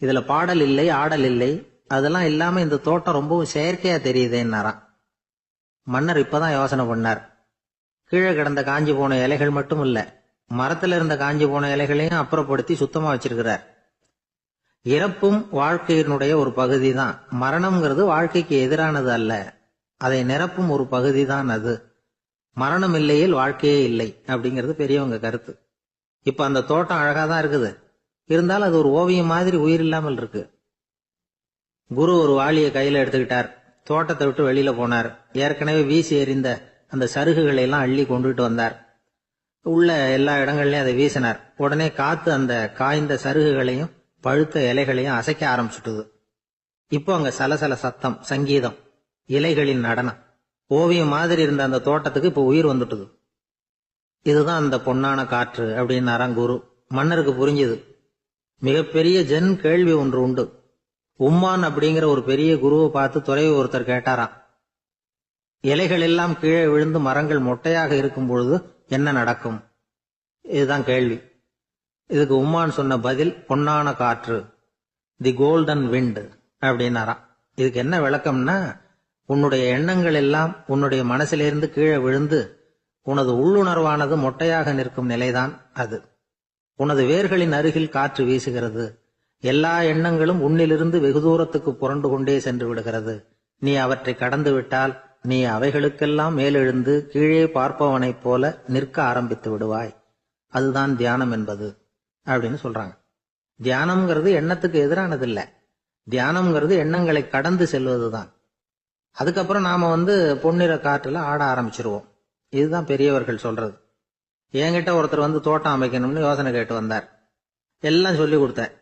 இதுல பாடல் இல்லை, ஆடல் இல்லை, அதெல்லாம் இல்லாம இந்த தோட்டம் ரொம்பவும் செயற்கையா தெரியுதுன்னாராம். மன்னர் இப்பதான் யோசனை பண்ணார். கீழே கிடந்த காஞ்சி போன இலைகள் மட்டும் இல்ல, மரத்துல இருந்த காஞ்சி போன இலைகளையும் அப்புறப்படுத்தி சுத்தமா வச்சிருக்கிறார். இறப்பும் வாழ்க்கையினுடைய ஒரு பகுதி தான். மரணம்ங்கிறது வாழ்க்கைக்கு எதிரானது அல்ல, அதை நிரப்பும் ஒரு பகுதி தான் அது. மரணம் இல்லையில் வாழ்க்கையே இல்லை அப்படிங்கிறது பெரியவங்க கருத்து. இப்ப அந்த தோட்டம் அழகாதான் இருக்குது, இருந்தாலும் அது ஒரு ஓவியம் மாதிரி உயிர் இல்லாமல் இருக்கு. குரு ஒரு வாளியை கையில எடுத்துக்கிட்டார். தோட்டத்தை விட்டு வெளியில போனார். ஏற்கனவே வீசி எறிந்த அந்த சருகுகளை எல்லாம் அள்ளி கொண்டுட்டு வந்தார். உள்ள எல்லா இடங்கள்லயும் அதை வீசினார். உடனே காத்து அந்த காய்ந்த சருகுகளையும் பழுத்த இலைகளையும் அசைக்க ஆரம்பிச்சுட்டுது. இப்போ அங்க சலசல சத்தம், சங்கீதம், இலைகளின் நடனம், ஓவியம் மாதிரி இருந்த அந்த தோட்டத்துக்கு இப்போ உயிர் வந்துட்டுது. இதுதான் அந்த பொன்னான காற்று அப்படின்னாராம் குரு. மன்னருக்கு புரிஞ்சுது. மிகப்பெரிய ஜென் கேள்வி ஒன்று உண்டு. உம்மான் அப்படிங்கிற ஒரு பெரிய குருவை பார்த்து துறவி ஒருத்தர் கேட்டாராம், இலைகள் எல்லாம் கீழே விழுந்து மரங்கள் மொட்டையாக இருக்கும் பொழுது என்ன நடக்கும்? இதுதான் கேள்வி. இதுக்கு உம்மான் சொன்ன பதில் பொன்னான காற்று, தி கோல்டன் விண்ட் அப்படின்னாராம். இதுக்கு என்ன விளக்கம்னா, உன்னுடைய எண்ணங்கள் எல்லாம் உன்னுடைய மனசிலிருந்து கீழே விழுந்து உனது உள்ளுணர்வானது மொட்டையாக நிற்கும் நிலைதான் அது. உனது வேர்களின் அருகில் காற்று வீசுகிறது. எல்லா எண்ணங்களும் உன்னிலிருந்து வெகு தூரத்துக்கு புரண்டு கொண்டே சென்று விடுகிறது. நீ அவற்றை கடந்து விட்டால் நீ அவைகளுக்கெல்லாம் மேலெழுந்து கீழே பார்ப்பவனைப் போல நிற்க ஆரம்பித்து விடுவாய். அதுதான் தியானம் என்பது அப்படின்னு சொல்றாங்க. தியானம்ங்கிறது எண்ணத்துக்கு எதிரானது இல்ல. தியானம்ங்கிறது எண்ணங்களை கடந்து செல்வதுதான். அதுக்கப்புறம் நாம பொன்னிற காற்றுல ஆட ஆரம்பிச்சிருவோம். இதுதான் பெரியவர்கள் சொல்றது. என்கிட்ட ஒருத்தர் தோட்டம் அமைக்கணும்னு யோசனை கேட்டு வந்தார். எல்லாம் சொல்லி கொடுத்தேன்.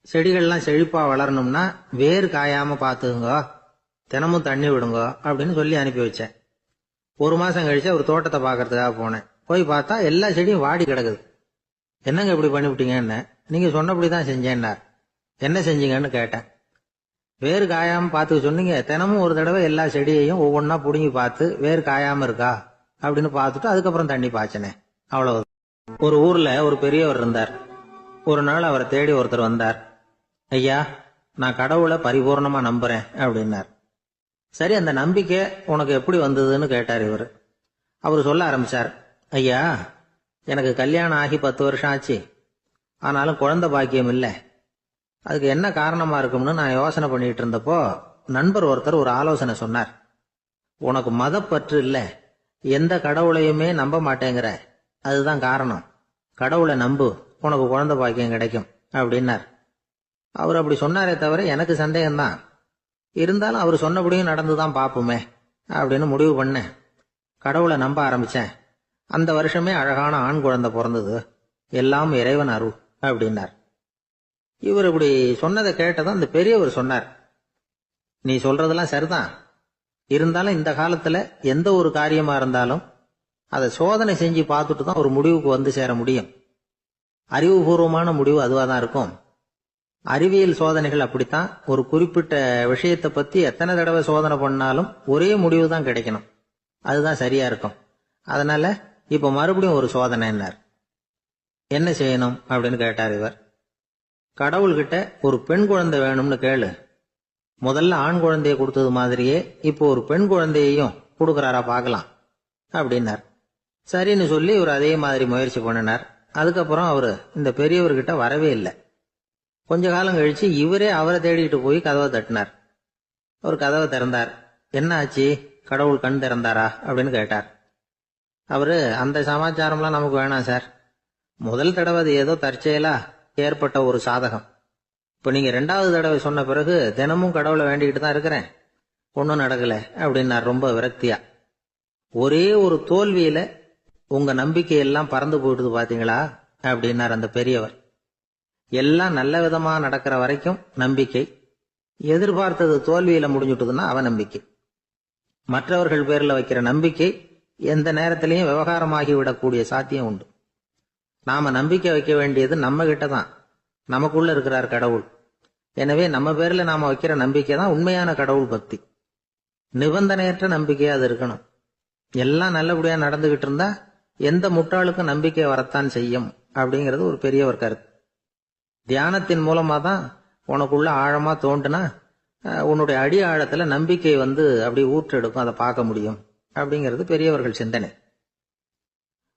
செடிகள்லாம் செழிப்பா வளரணும்னா வேர் காயாம பாத்துக்குங்க, தினமும் தண்ணி விடுங்க அப்படின்னு சொல்லி அனுப்பி வச்சேன். ஒரு மாசம் கழிச்சு அவர் தோட்டத்தை பாக்கிறதுக்காக போனேன். போய் பார்த்தா எல்லா செடியும் வாடி கிடக்குது. என்னங்க இப்படி பண்ணிவிட்டீங்கன்னு. நீங்க சொன்னபடிதான் செஞ்சேன்னார். என்ன செஞ்சீங்கன்னு கேட்டேன். வேர் காயாம பாத்துக்க சொன்னீங்க, தினமும் ஒரு தடவை எல்லா செடியையும் ஒவ்வொன்னா புடுங்கி பார்த்து வேர் காயாம இருக்கா அப்படின்னு பார்த்துட்டு அதுக்கப்புறம் தண்ணி பாய்ச்சனே, அவ்வளவு. ஒரு ஊர்ல ஒரு பெரியவர் இருந்தார். ஒரு நாள் அவரை தேடி ஒருத்தர் வந்தார். ஐயா, நான் கடவுளை பரிபூர்ணமா நம்புறேன் அப்படின்னார். சரி, அந்த நம்பிக்கை உனக்கு எப்படி வந்ததுன்னு கேட்டார் இவர். அவர் சொல்ல ஆரம்பிச்சார். ஐயா, எனக்கு கல்யாணம் ஆகி 10 வருஷம் ஆச்சு. ஆனாலும் குழந்தை பாக்கியம் இல்லை. அதுக்கு என்ன காரணமா இருக்கும்னு நான் யோசனை பண்ணிட்டு இருந்தப்போ நண்பர் ஒருத்தர் ஒரு ஆலோசனை சொன்னார். உனக்கு மதப்பற்று இல்ல, எந்த கடவுளையுமே நம்ப மாட்டேங்கிற, அதுதான் காரணம். கடவுளை நம்பு, உனக்கு குழந்தை பாக்கியம் கிடைக்கும் அப்படின்னார். அவர் அப்படி சொன்னாரே தவிர எனக்கு சந்தேகம்தான். இருந்தாலும் அவர் சொன்னபடியும் நடந்துதான் பார்ப்போமே அப்படின்னு முடிவு பண்ணேன். கடவுளை நம்ப ஆரம்பிச்சேன். அந்த வருஷமே அழகான ஆண் குழந்தை பிறந்தது. எல்லாம் இறைவன் அருள் அப்படின்னார். இவர் இப்படி சொன்னதை கேட்டதும் அந்த பெரியவர் சொன்னார், நீ சொல்றதெல்லாம் சரிதான். இருந்தாலும் இந்த காலத்துல எந்த ஒரு காரியமா இருந்தாலும் அதை சோதனை செஞ்சு பார்த்துட்டு தான் ஒரு முடிவுக்கு சேர முடியும். அறிவுபூர்வமான முடிவு அதுவா தான் இருக்கும். அறிவியல் சோதனைகள் அப்படித்தான். ஒரு குறிப்பிட்ட விஷயத்தை பத்தி எத்தனை தடவை சோதனை பண்ணாலும் ஒரே முடிவு தான் கிடைக்கணும். அதுதான் சரியா இருக்கும். அதனால இப்ப மறுபடியும் ஒரு சோதனைன்னார். என்ன செய்யணும் அப்படின்னு கேட்டார் இவர். கடவுள்கிட்ட ஒரு பெண் குழந்தை வேணும்னு கேளு. முதல்ல ஆண் குழந்தைய கொடுத்தது மாதிரியே இப்போ ஒரு பெண் குழந்தையையும் கொடுக்கறாரா பார்க்கலாம் அப்படின்னார். சரின்னு சொல்லி இவர் அதே மாதிரி முயற்சி பண்ணினார். அதுக்கப்புறம் அவரு இந்த பெரியவர்கிட்ட வரவே இல்லை. கொஞ்ச காலம் கழிச்சு இவரே அவரை தேடிட்டு போய் கதவை தட்டினார். அவர் கதவை திறந்தார். என்ன ஆச்சு, கடவுள் கண் திறந்தாரா அப்படின்னு கேட்டார். அவரு, அந்த சமாச்சாரம்லாம் நமக்கு வேணாம் சார். முதல் தடவை அது ஏதோ தற்செயலா ஏற்பட்ட ஒரு சாதகம். இப்ப நீங்க 2வது தடவை சொன்ன பிறகு தினமும் கடவுளை வேண்டிக்கிட்டு தான் இருக்கிறேன், ஒன்னும் நடக்கல அப்படின்னார் ரொம்ப விரக்தியா. ஒரே ஒரு தோல்வியில உங்க நம்பிக்கையெல்லாம் பறந்து போயிடுது பாத்தீங்களா அப்படின்னார் அந்த பெரியவர். எல்லாம் நல்ல விதமா நடக்கிற வரைக்கும் நம்பிக்கை, எதிர்பார்த்தது தோல்வியில முடிஞ்சுட்டுதுன்னா அவநம்பிக்கை. மற்றவர்கள் பேர்ல வைக்கிற நம்பிக்கை எந்த நேரத்திலையும் விவகாரமாகி விடக்கூடிய சாத்தியம் உண்டு. நாம நம்பிக்கை வைக்க வேண்டியது நம்ம கிட்ட தான். நமக்குள்ள இருக்கிறார் கடவுள். எனவே நம்ம பேர்ல நாம வைக்கிற நம்பிக்கை தான் உண்மையான கடவுள் பக்தி. நிபந்தனையற்ற நம்பிக்கையா அது இருக்கணும். எல்லாம் நல்லபடியா நடந்துகிட்டு இருந்தா எந்த முட்டாளுக்கும் நம்பிக்கை வரத்தான் செய்யும் அப்படிங்கிறது ஒரு பெரியவர் கருத்து. தியானத்தின் மூலமா தான் உனக்குள்ள ஆழமா தோண்டுனா உன்னுடைய அடி ஆழத்துல நம்பிக்கை அப்படி ஊற்றெடுக்கும், அதை பார்க்க முடியும் அப்படிங்கிறது பெரியவர்கள் சிந்தனை.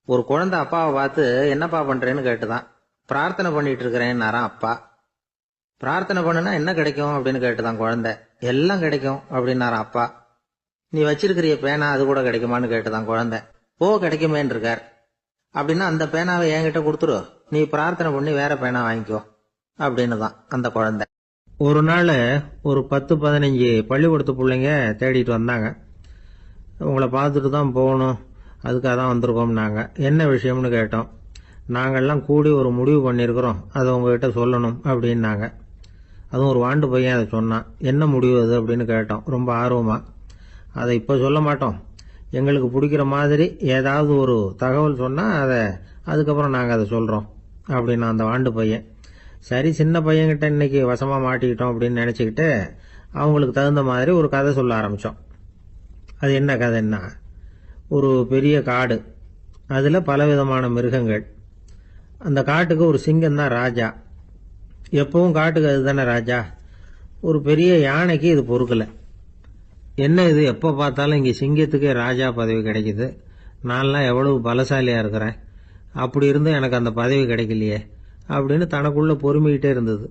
ஒரு குழந்தை அப்பாவை பார்த்து என்னப்பா பண்றேன்னு கேட்டுதான். பிரார்த்தனை பண்ணிட்டு இருக்கிறேன்னாராம் அப்பா. பிரார்த்தனை பண்ணுனா என்ன கிடைக்கும் அப்படின்னு கேட்டுதான் குழந்தை. எல்லாம் கிடைக்கும் அப்படின்னாராம் அப்பா. நீ வச்சிருக்கிறிய பேனா அது கூட கிடைக்குமான்னு கேட்டுதான் குழந்தை. கிடைக்குமேன்னு இருக்கார். அப்படின்னா அந்த பேனாவை என்கிட்ட கொடுத்துரு, நீ பிரார்த்தனை பண்ணி வேற பேனா வாங்கிக்கோ அப்படின்னு தான் அந்த குழந்தை. ஒரு நாள் ஒரு 10-15 பள்ளிக்கூடத்து பிள்ளைங்க தேடிட்டு வந்தாங்க. உங்களை பார்த்துட்டு தான் போகணும், அதுக்காக தான் வந்திருக்கோம்னாங்க. என்ன விஷயம்னு கேட்டோம். நாங்கள்லாம் கூடி ஒரு முடிவு பண்ணியிருக்கிறோம், அதை உங்ககிட்ட சொல்லணும் அப்படின்னாங்க. அதுவும் ஒரு வாண்டு பையன் அதை சொன்னான். என்ன முடிவு அது அப்படின்னு கேட்டோம் ரொம்ப ஆர்வமா. அதை இப்போ சொல்ல மாட்டோம், எங்களுக்கு பிடிக்கிற மாதிரி ஏதாவது ஒரு தகவல் சொன்னால் அதுக்கப்புறம் நாங்கள் அதை சொல்கிறோம் அப்படின்னு அந்த வாண்டு பையன். சரி, சின்ன பையன்கிட்ட இன்னைக்கு வசமாக மாட்டிக்கிட்டோம் அப்படின்னு நினச்சிக்கிட்டு அவங்களுக்கு தகுந்த மாதிரி ஒரு கதை சொல்ல ஆரம்பித்தோம். அது என்ன கதைன்னா, ஒரு பெரிய காடு, அதில் பலவிதமான மிருகங்கள். அந்த காட்டுக்கு ஒரு சிங்கம் தான் ராஜா. எப்பவும் காட்டுக்கு அதுதானே ராஜா. ஒரு பெரிய யானைக்கு இது பொறுக்கலை. என்ன இது, எப்போ பார்த்தாலும் இங்கே சிங்கத்துக்கே ராஜா பதவி கிடைக்குது, நான்லாம் எவ்வளவு பலசாலியாக இருக்கிறேன், அப்படி இருந்தும் எனக்கு அந்த பதவி கிடைக்கலையே அப்படின்னு தனக்குள்ளே பொறுமிக்கிட்டே இருந்தது.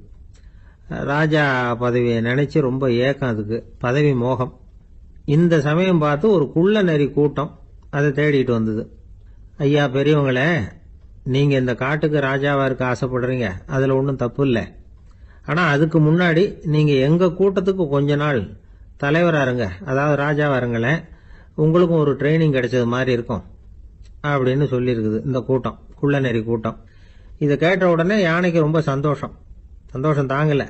ராஜா பதவியை நினச்சி ரொம்ப ஏக்கம், அதுக்கு பதவி மோகம். இந்த சமயம் பார்த்து ஒரு குள்ள நரி கூட்டம் அதை தேடிட்டு வந்தது. ஐயா பெரியவங்களே, நீங்கள் இந்த காட்டுக்கு ராஜாவாக இருக்க ஆசைப்படுறீங்க, அதில் ஒன்றும் தப்பு இல்லை. ஆனால் அதுக்கு முன்னாடி நீங்கள் எங்கள் கூட்டத்துக்கு கொஞ்ச நாள் தலைவராக இருங்க, அதாவது ராஜாவாக இருங்களேன், உங்களுக்கும் ஒரு ட்ரைனிங் கிடைச்சது மாதிரி இருக்கும் அப்படின்னு சொல்லியிருக்குது இந்த கூட்டம், குள்ள நரி கூட்டம். இதை கேட்ட உடனே யானைக்கு ரொம்ப சந்தோஷம் தாங்கலை.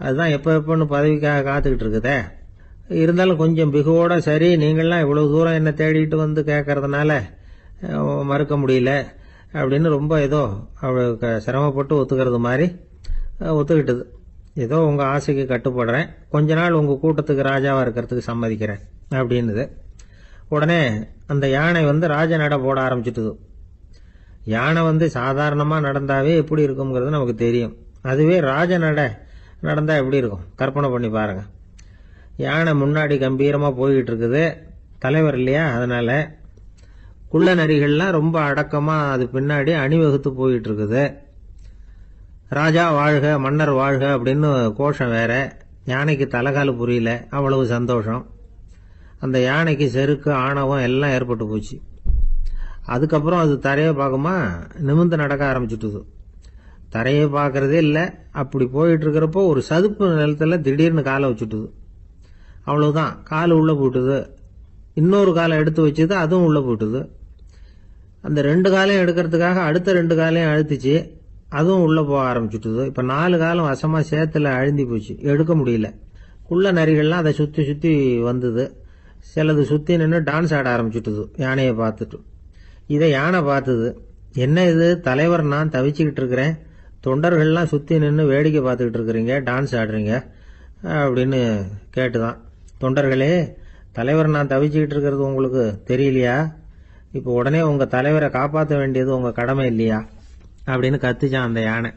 அதுதான் எப்போன்னு பதவிக்காக காத்துக்கிட்டு இருக்குதே. இருந்தாலும் கொஞ்சம் பிகுவோட, சரி நீங்கள்லாம் இவ்வளவு தூரம் என்ன தேடிட்டு வந்து கேட்கறதுனால மறுக்க முடியல அப்படின்னு ரொம்ப ஏதோ அவளுக்கு சிரமப்பட்டு ஒத்துக்கிறது மாதிரி ஒத்துக்கிட்டது. ஏதோ உங்கள் ஆசைக்கு கட்டுப்படுறேன், கொஞ்ச நாள் உங்கள் கூட்டத்துக்கு ராஜாவாக இருக்கிறதுக்கு சம்மதிக்கிறேன் அப்படின்னுது. உடனே அந்த யானை ராஜ நட போட ஆரம்பிச்சிட்டுது. யானை சாதாரணமாக நடந்தாவே எப்படி இருக்குங்கிறது நமக்கு தெரியும். அதுவே ராஜ நட நடந்தால் எப்படி இருக்கும் கற்பனை பண்ணி பாருங்க. யானை முன்னாடி கம்பீரமாக போய்கிட்டு இருக்குது, தலைவர் இல்லையா, அதனால குள்ள நரிகள்லாம் ரொம்ப அடக்கமாக அது பின்னாடி அணிவகுத்து போயிட்டு இருக்குது. ராஜா வாழ்க, மன்னர் வாழ்க அப்படின்னு கோஷம் வேற. யானைக்கு தலைகால புரியல, அவ்வளவு சந்தோஷம். அந்த யானைக்கு செருக்கு, ஆணவம் எல்லாம் ஏற்பட்டு போச்சு. அதுக்கப்புறம் அது தரையை பார்க்குமா, நிமிர்ந்து நடக்க ஆரம்பிச்சுட்டுது. தரையை பார்க்கறதே இல்லை. அப்படி போயிட்டு இருக்கிறப்போ ஒரு சதுப்பு நிலத்தில் திடீர்னு காலை வச்சுட்டுது. அவ்வளவுதான், கால் உள்ளே போயிட்டுது. இன்னொரு காலை எடுத்து வச்சுது, அதுவும் உள்ளே போயிட்டுது. அந்த 2 காலையும் எடுக்கிறதுக்காக அடுத்த 2 காலையும் அழுத்திச்சு, அதுவும் உள்ளே போக ஆரம்பிச்சுட்டுது. இப்போ 4 காலம் வசமாக சேத்துல அழுந்தி போச்சு, எடுக்க முடியல. குள்ள நரிகள்லாம் அதை சுற்றி சுற்றி வந்தது. சிலது சுற்றி நின்று டான்ஸ் ஆட ஆரம்பிச்சுட்டுது யானையை பார்த்துட்டு. இதை யானை பார்த்தது. என்ன இது, தலைவர் நான் தவிச்சுக்கிட்டு இருக்கிறேன், தொண்டர்கள்லாம் சுற்றி நின்று வேடிக்கை பார்த்துக்கிட்டு இருக்கிறீங்க, டான்ஸ் ஆடுறீங்க அப்படின்னு கேட்டுதான். தொண்டர்களே, தலைவர் நான் தவிச்சுக்கிட்டு இருக்கிறது உங்களுக்கு தெரியலையா? இப்போ உடனே உங்கள் தலைவரை காப்பாற்ற வேண்டியது உங்கள் கடமை இல்லையா அப்படின்னு கத்துச்சான் அந்த யானை.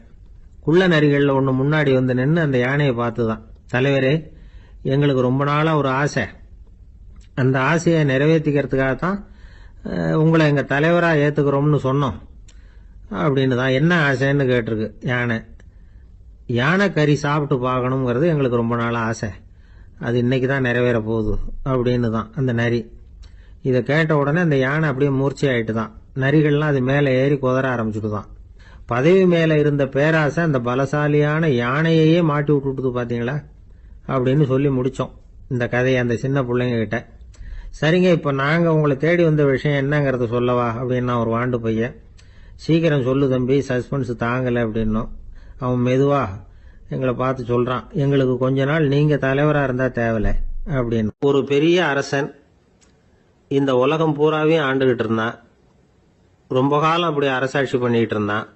குள்ள நரிகளில் ஒன்று முன்னாடி நின்று அந்த யானையை பார்த்துதான், தலைவரே எங்களுக்கு ரொம்ப நாளாக ஒரு ஆசை, அந்த ஆசையை நிறைவேற்றிக்கிறதுக்காகத்தான் உங்களை எங்கள் தலைவராக ஏற்றுக்கிறோம்னு சொன்னோம் அப்படின்னு தான். என்ன ஆசைன்னு கேட்டிருக்கு யானை. யானை கறி சாப்பிட்டு பார்க்கணுங்கிறது எங்களுக்கு ரொம்ப நாள் ஆசை, அது இன்னைக்கு தான் நிறைவேற போகுது அப்படின்னு தான் அந்த நரி. இதை கேட்ட உடனே அந்த யானை அப்படியே மூர்ச்சி ஆயிட்டு தான். நரிகள்லாம் அது மேலே ஏறி குதற ஆரம்பிச்சுட்டு தான். பதவி மேலே இருந்த பேராசை அந்த பலசாலியான யானையையே மாட்டி விட்டுட்டுது பார்த்தீங்களா அப்படின்னு சொல்லி முடித்தோம் இந்த கதையை அந்த சின்ன பிள்ளைங்க கிட்ட. சரிங்க, இப்போ நாங்கள் உங்களை தேடி வந்த விஷயம் என்னங்கிறத சொல்லவா அப்படின்னா ஒரு வாண்டு பையன். சீக்கிரம் சொல்லு தம்பி, சஸ்பென்ஸ் தாங்கலை அப்படின்னோம். அவன் மெதுவா எங்களை பார்த்து சொல்கிறான், எங்களுக்கு கொஞ்ச நாள் நீங்கள் தலைவராக இருந்தால் தேவலை அப்படின்னு. ஒரு பெரிய அரசன் இந்த உலகம் பூராவையும் ஆண்டுகிட்டு இருந்தான். ரொம்ப காலம் அப்படி அரசாட்சி பண்ணிக்கிட்டு இருந்தான்.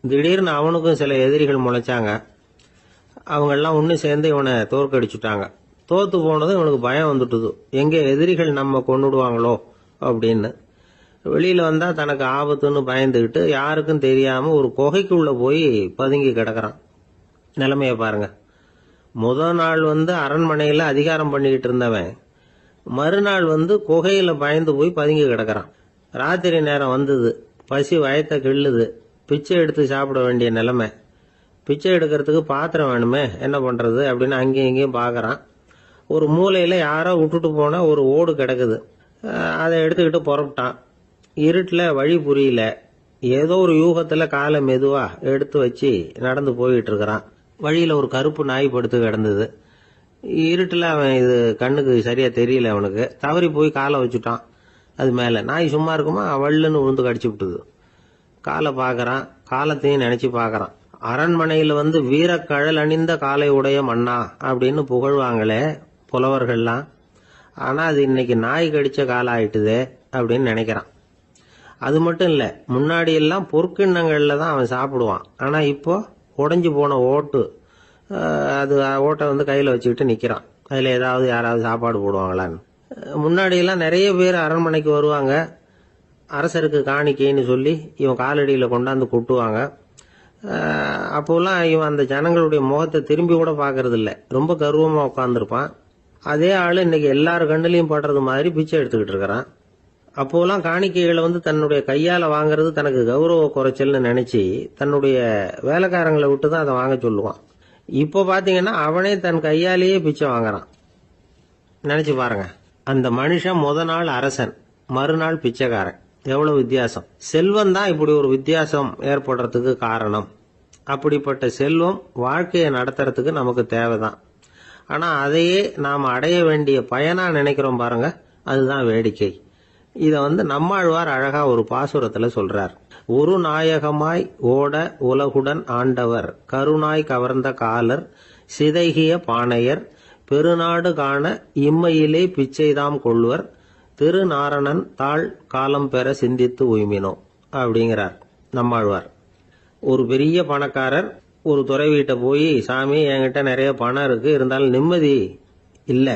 திடீர்னு அவனுக்கும் சில எதிரிகள் முளைச்சாங்க. அவங்கெல்லாம் ஒன்று சேர்ந்து இவனை தோற்கடிச்சுட்டாங்க. தோத்து போனதும் இவனுக்கு பயம் வந்துட்டுது, எங்கே எதிரிகள் நம்ம கொண்டுடுவாங்களோ அப்படின்னு. வெளியில் வந்தால் தனக்கு ஆபத்துன்னு பயந்துக்கிட்டு யாருக்கும் தெரியாமல் ஒரு குகைக்குள்ளே போய் பதுங்கி கிடக்கிறான். நிலைமையை பாருங்க. முதல் நாள் அரண்மனையில் அதிகாரம் பண்ணிக்கிட்டு இருந்தவன் மறுநாள் குகையில் பயந்து போய் பதுங்கி கிடக்கிறான். ராத்திரி நேரம் வந்தது, பசி வயத்தை கிள்ளுது, பிச்சை எடுத்து சாப்பிட வேண்டிய நிலைமை. பிச்சை எடுக்கிறதுக்கு பாத்திரம் வேணுமே, என்ன பண்ணுறது அப்படின்னு அங்கேயும் இங்கேயும் பார்க்குறான். ஒரு மூலையில் யாரோ விட்டுட்டு போன ஒரு ஓடு கிடக்குது, அதை எடுத்துக்கிட்டு புறப்பட்டான். இருட்டில் வழி புரியல, ஏதோ ஒரு யூகத்தில் காலை மெதுவாக எடுத்து வச்சு நடந்து போயிட்டு இருக்கிறான். வழியில் ஒரு கருப்பு நாய் படுத்து கிடந்தது. இருட்டில் அவன் இது கண்ணுக்கு சரியாக தெரியல, அவனுக்கு தவறி போய் காலை வச்சுட்டான் அது மேலே. நாய் சும்மா இருக்குமா, வள்ளுன்னு விழுந்து கடிச்சு விட்டுது. காலை பார்க்குறான், காலத்தையும் நினச்சி பார்க்குறான். அரண்மனையில வந்து வீரக்கழல் அணிந்த காலை உடைய மன்னா அப்படின்னு புகழ்வாங்களே புலவர்கள்லாம். ஆனா அது இன்னைக்கு நாய் கடிச்ச காலம் ஆயிட்டுதே அப்படின்னு நினைக்கிறான். அது மட்டும் இல்ல, முன்னாடி எல்லாம் பொற்கிண்ணங்கள்ல தான் அவன் சாப்பிடுவான். ஆனா இப்போ உடைஞ்சு போன ஓட்டு, அது ஓட்டை வந்து கையில வச்சுக்கிட்டு நிக்கிறான். அதுல ஏதாவது யாராவது சாப்பாடு போடுவாங்களான்னு. முன்னாடி எல்லாம் நிறைய பேர் அரண்மனைக்கு வருவாங்க. அரசருக்கு காணிக்கைன்னு சொல்லி இவன் காலடியில கொண்டாந்து கொட்டுவாங்க. அப்போல்லாம் இவன் அந்த ஜனங்களுடைய முகத்தை திரும்பி கூட பாக்குறது இல்ல, ரொம்ப கர்வமா உட்கார்ந்துருப்பான். அதே ஆளு இன்னைக்கு எல்லார் கண்ணுலயும் படுறது மாதிரி பிச்சை எடுத்துக்கிட்டு இருக்கிறான். அப்போலாம் காணிக்கைகளை வந்து தன்னுடைய கையால வாங்குறது தனக்கு கௌரவ குறைச்சல்னு நினைச்சு தன்னுடைய வேலைக்காரங்களை விட்டு தான் அதை வாங்க சொல்லுவான். இப்போ பாத்தீங்கன்னா அவனே தன் கையாலேயே பிச்சை வாங்குறான். நினைச்சு பாருங்க, அந்த மனுஷன் முத நாள் அரசன், மறுநாள் பிச்சைக்காரன். எவ்வளவு வித்தியாசம்! செல்வம் தான் இப்படி ஒரு வித்தியாசம் ஏற்படுறதுக்கு காரணம். அப்படிப்பட்ட செல்வம் வாழ்க்கையை நடத்துறதுக்கு நமக்கு தேவைதான். ஆனா அதையே நாம் அடைய வேண்டிய பயனா நினைக்கிறோம் பாருங்க, அதுதான் வேடிக்கை. இத வந்து நம்மாழ்வார் அழகா ஒரு பாசுரத்துல சொல்றார். ஒரு நாயகமாய் ஓட உலகுடன் ஆண்டவர், கருணாய் கவர்ந்த காலர், சிதைகிய பானையர், பெருநாடு காண இம்மையிலே பிச்சைதாம் கொள்வர், திருநாரணன் தாழ் காலம் பெற சிந்தித்து உய்மினோ அப்படிங்கிறார் நம்மாழ்வார். ஒரு பெரிய பணக்காரர் ஒரு துறவிகிட்ட போய், சாமி என்கிட்ட நிறைய பணம் இருக்கு, இருந்தாலும் நிம்மதி இல்ல,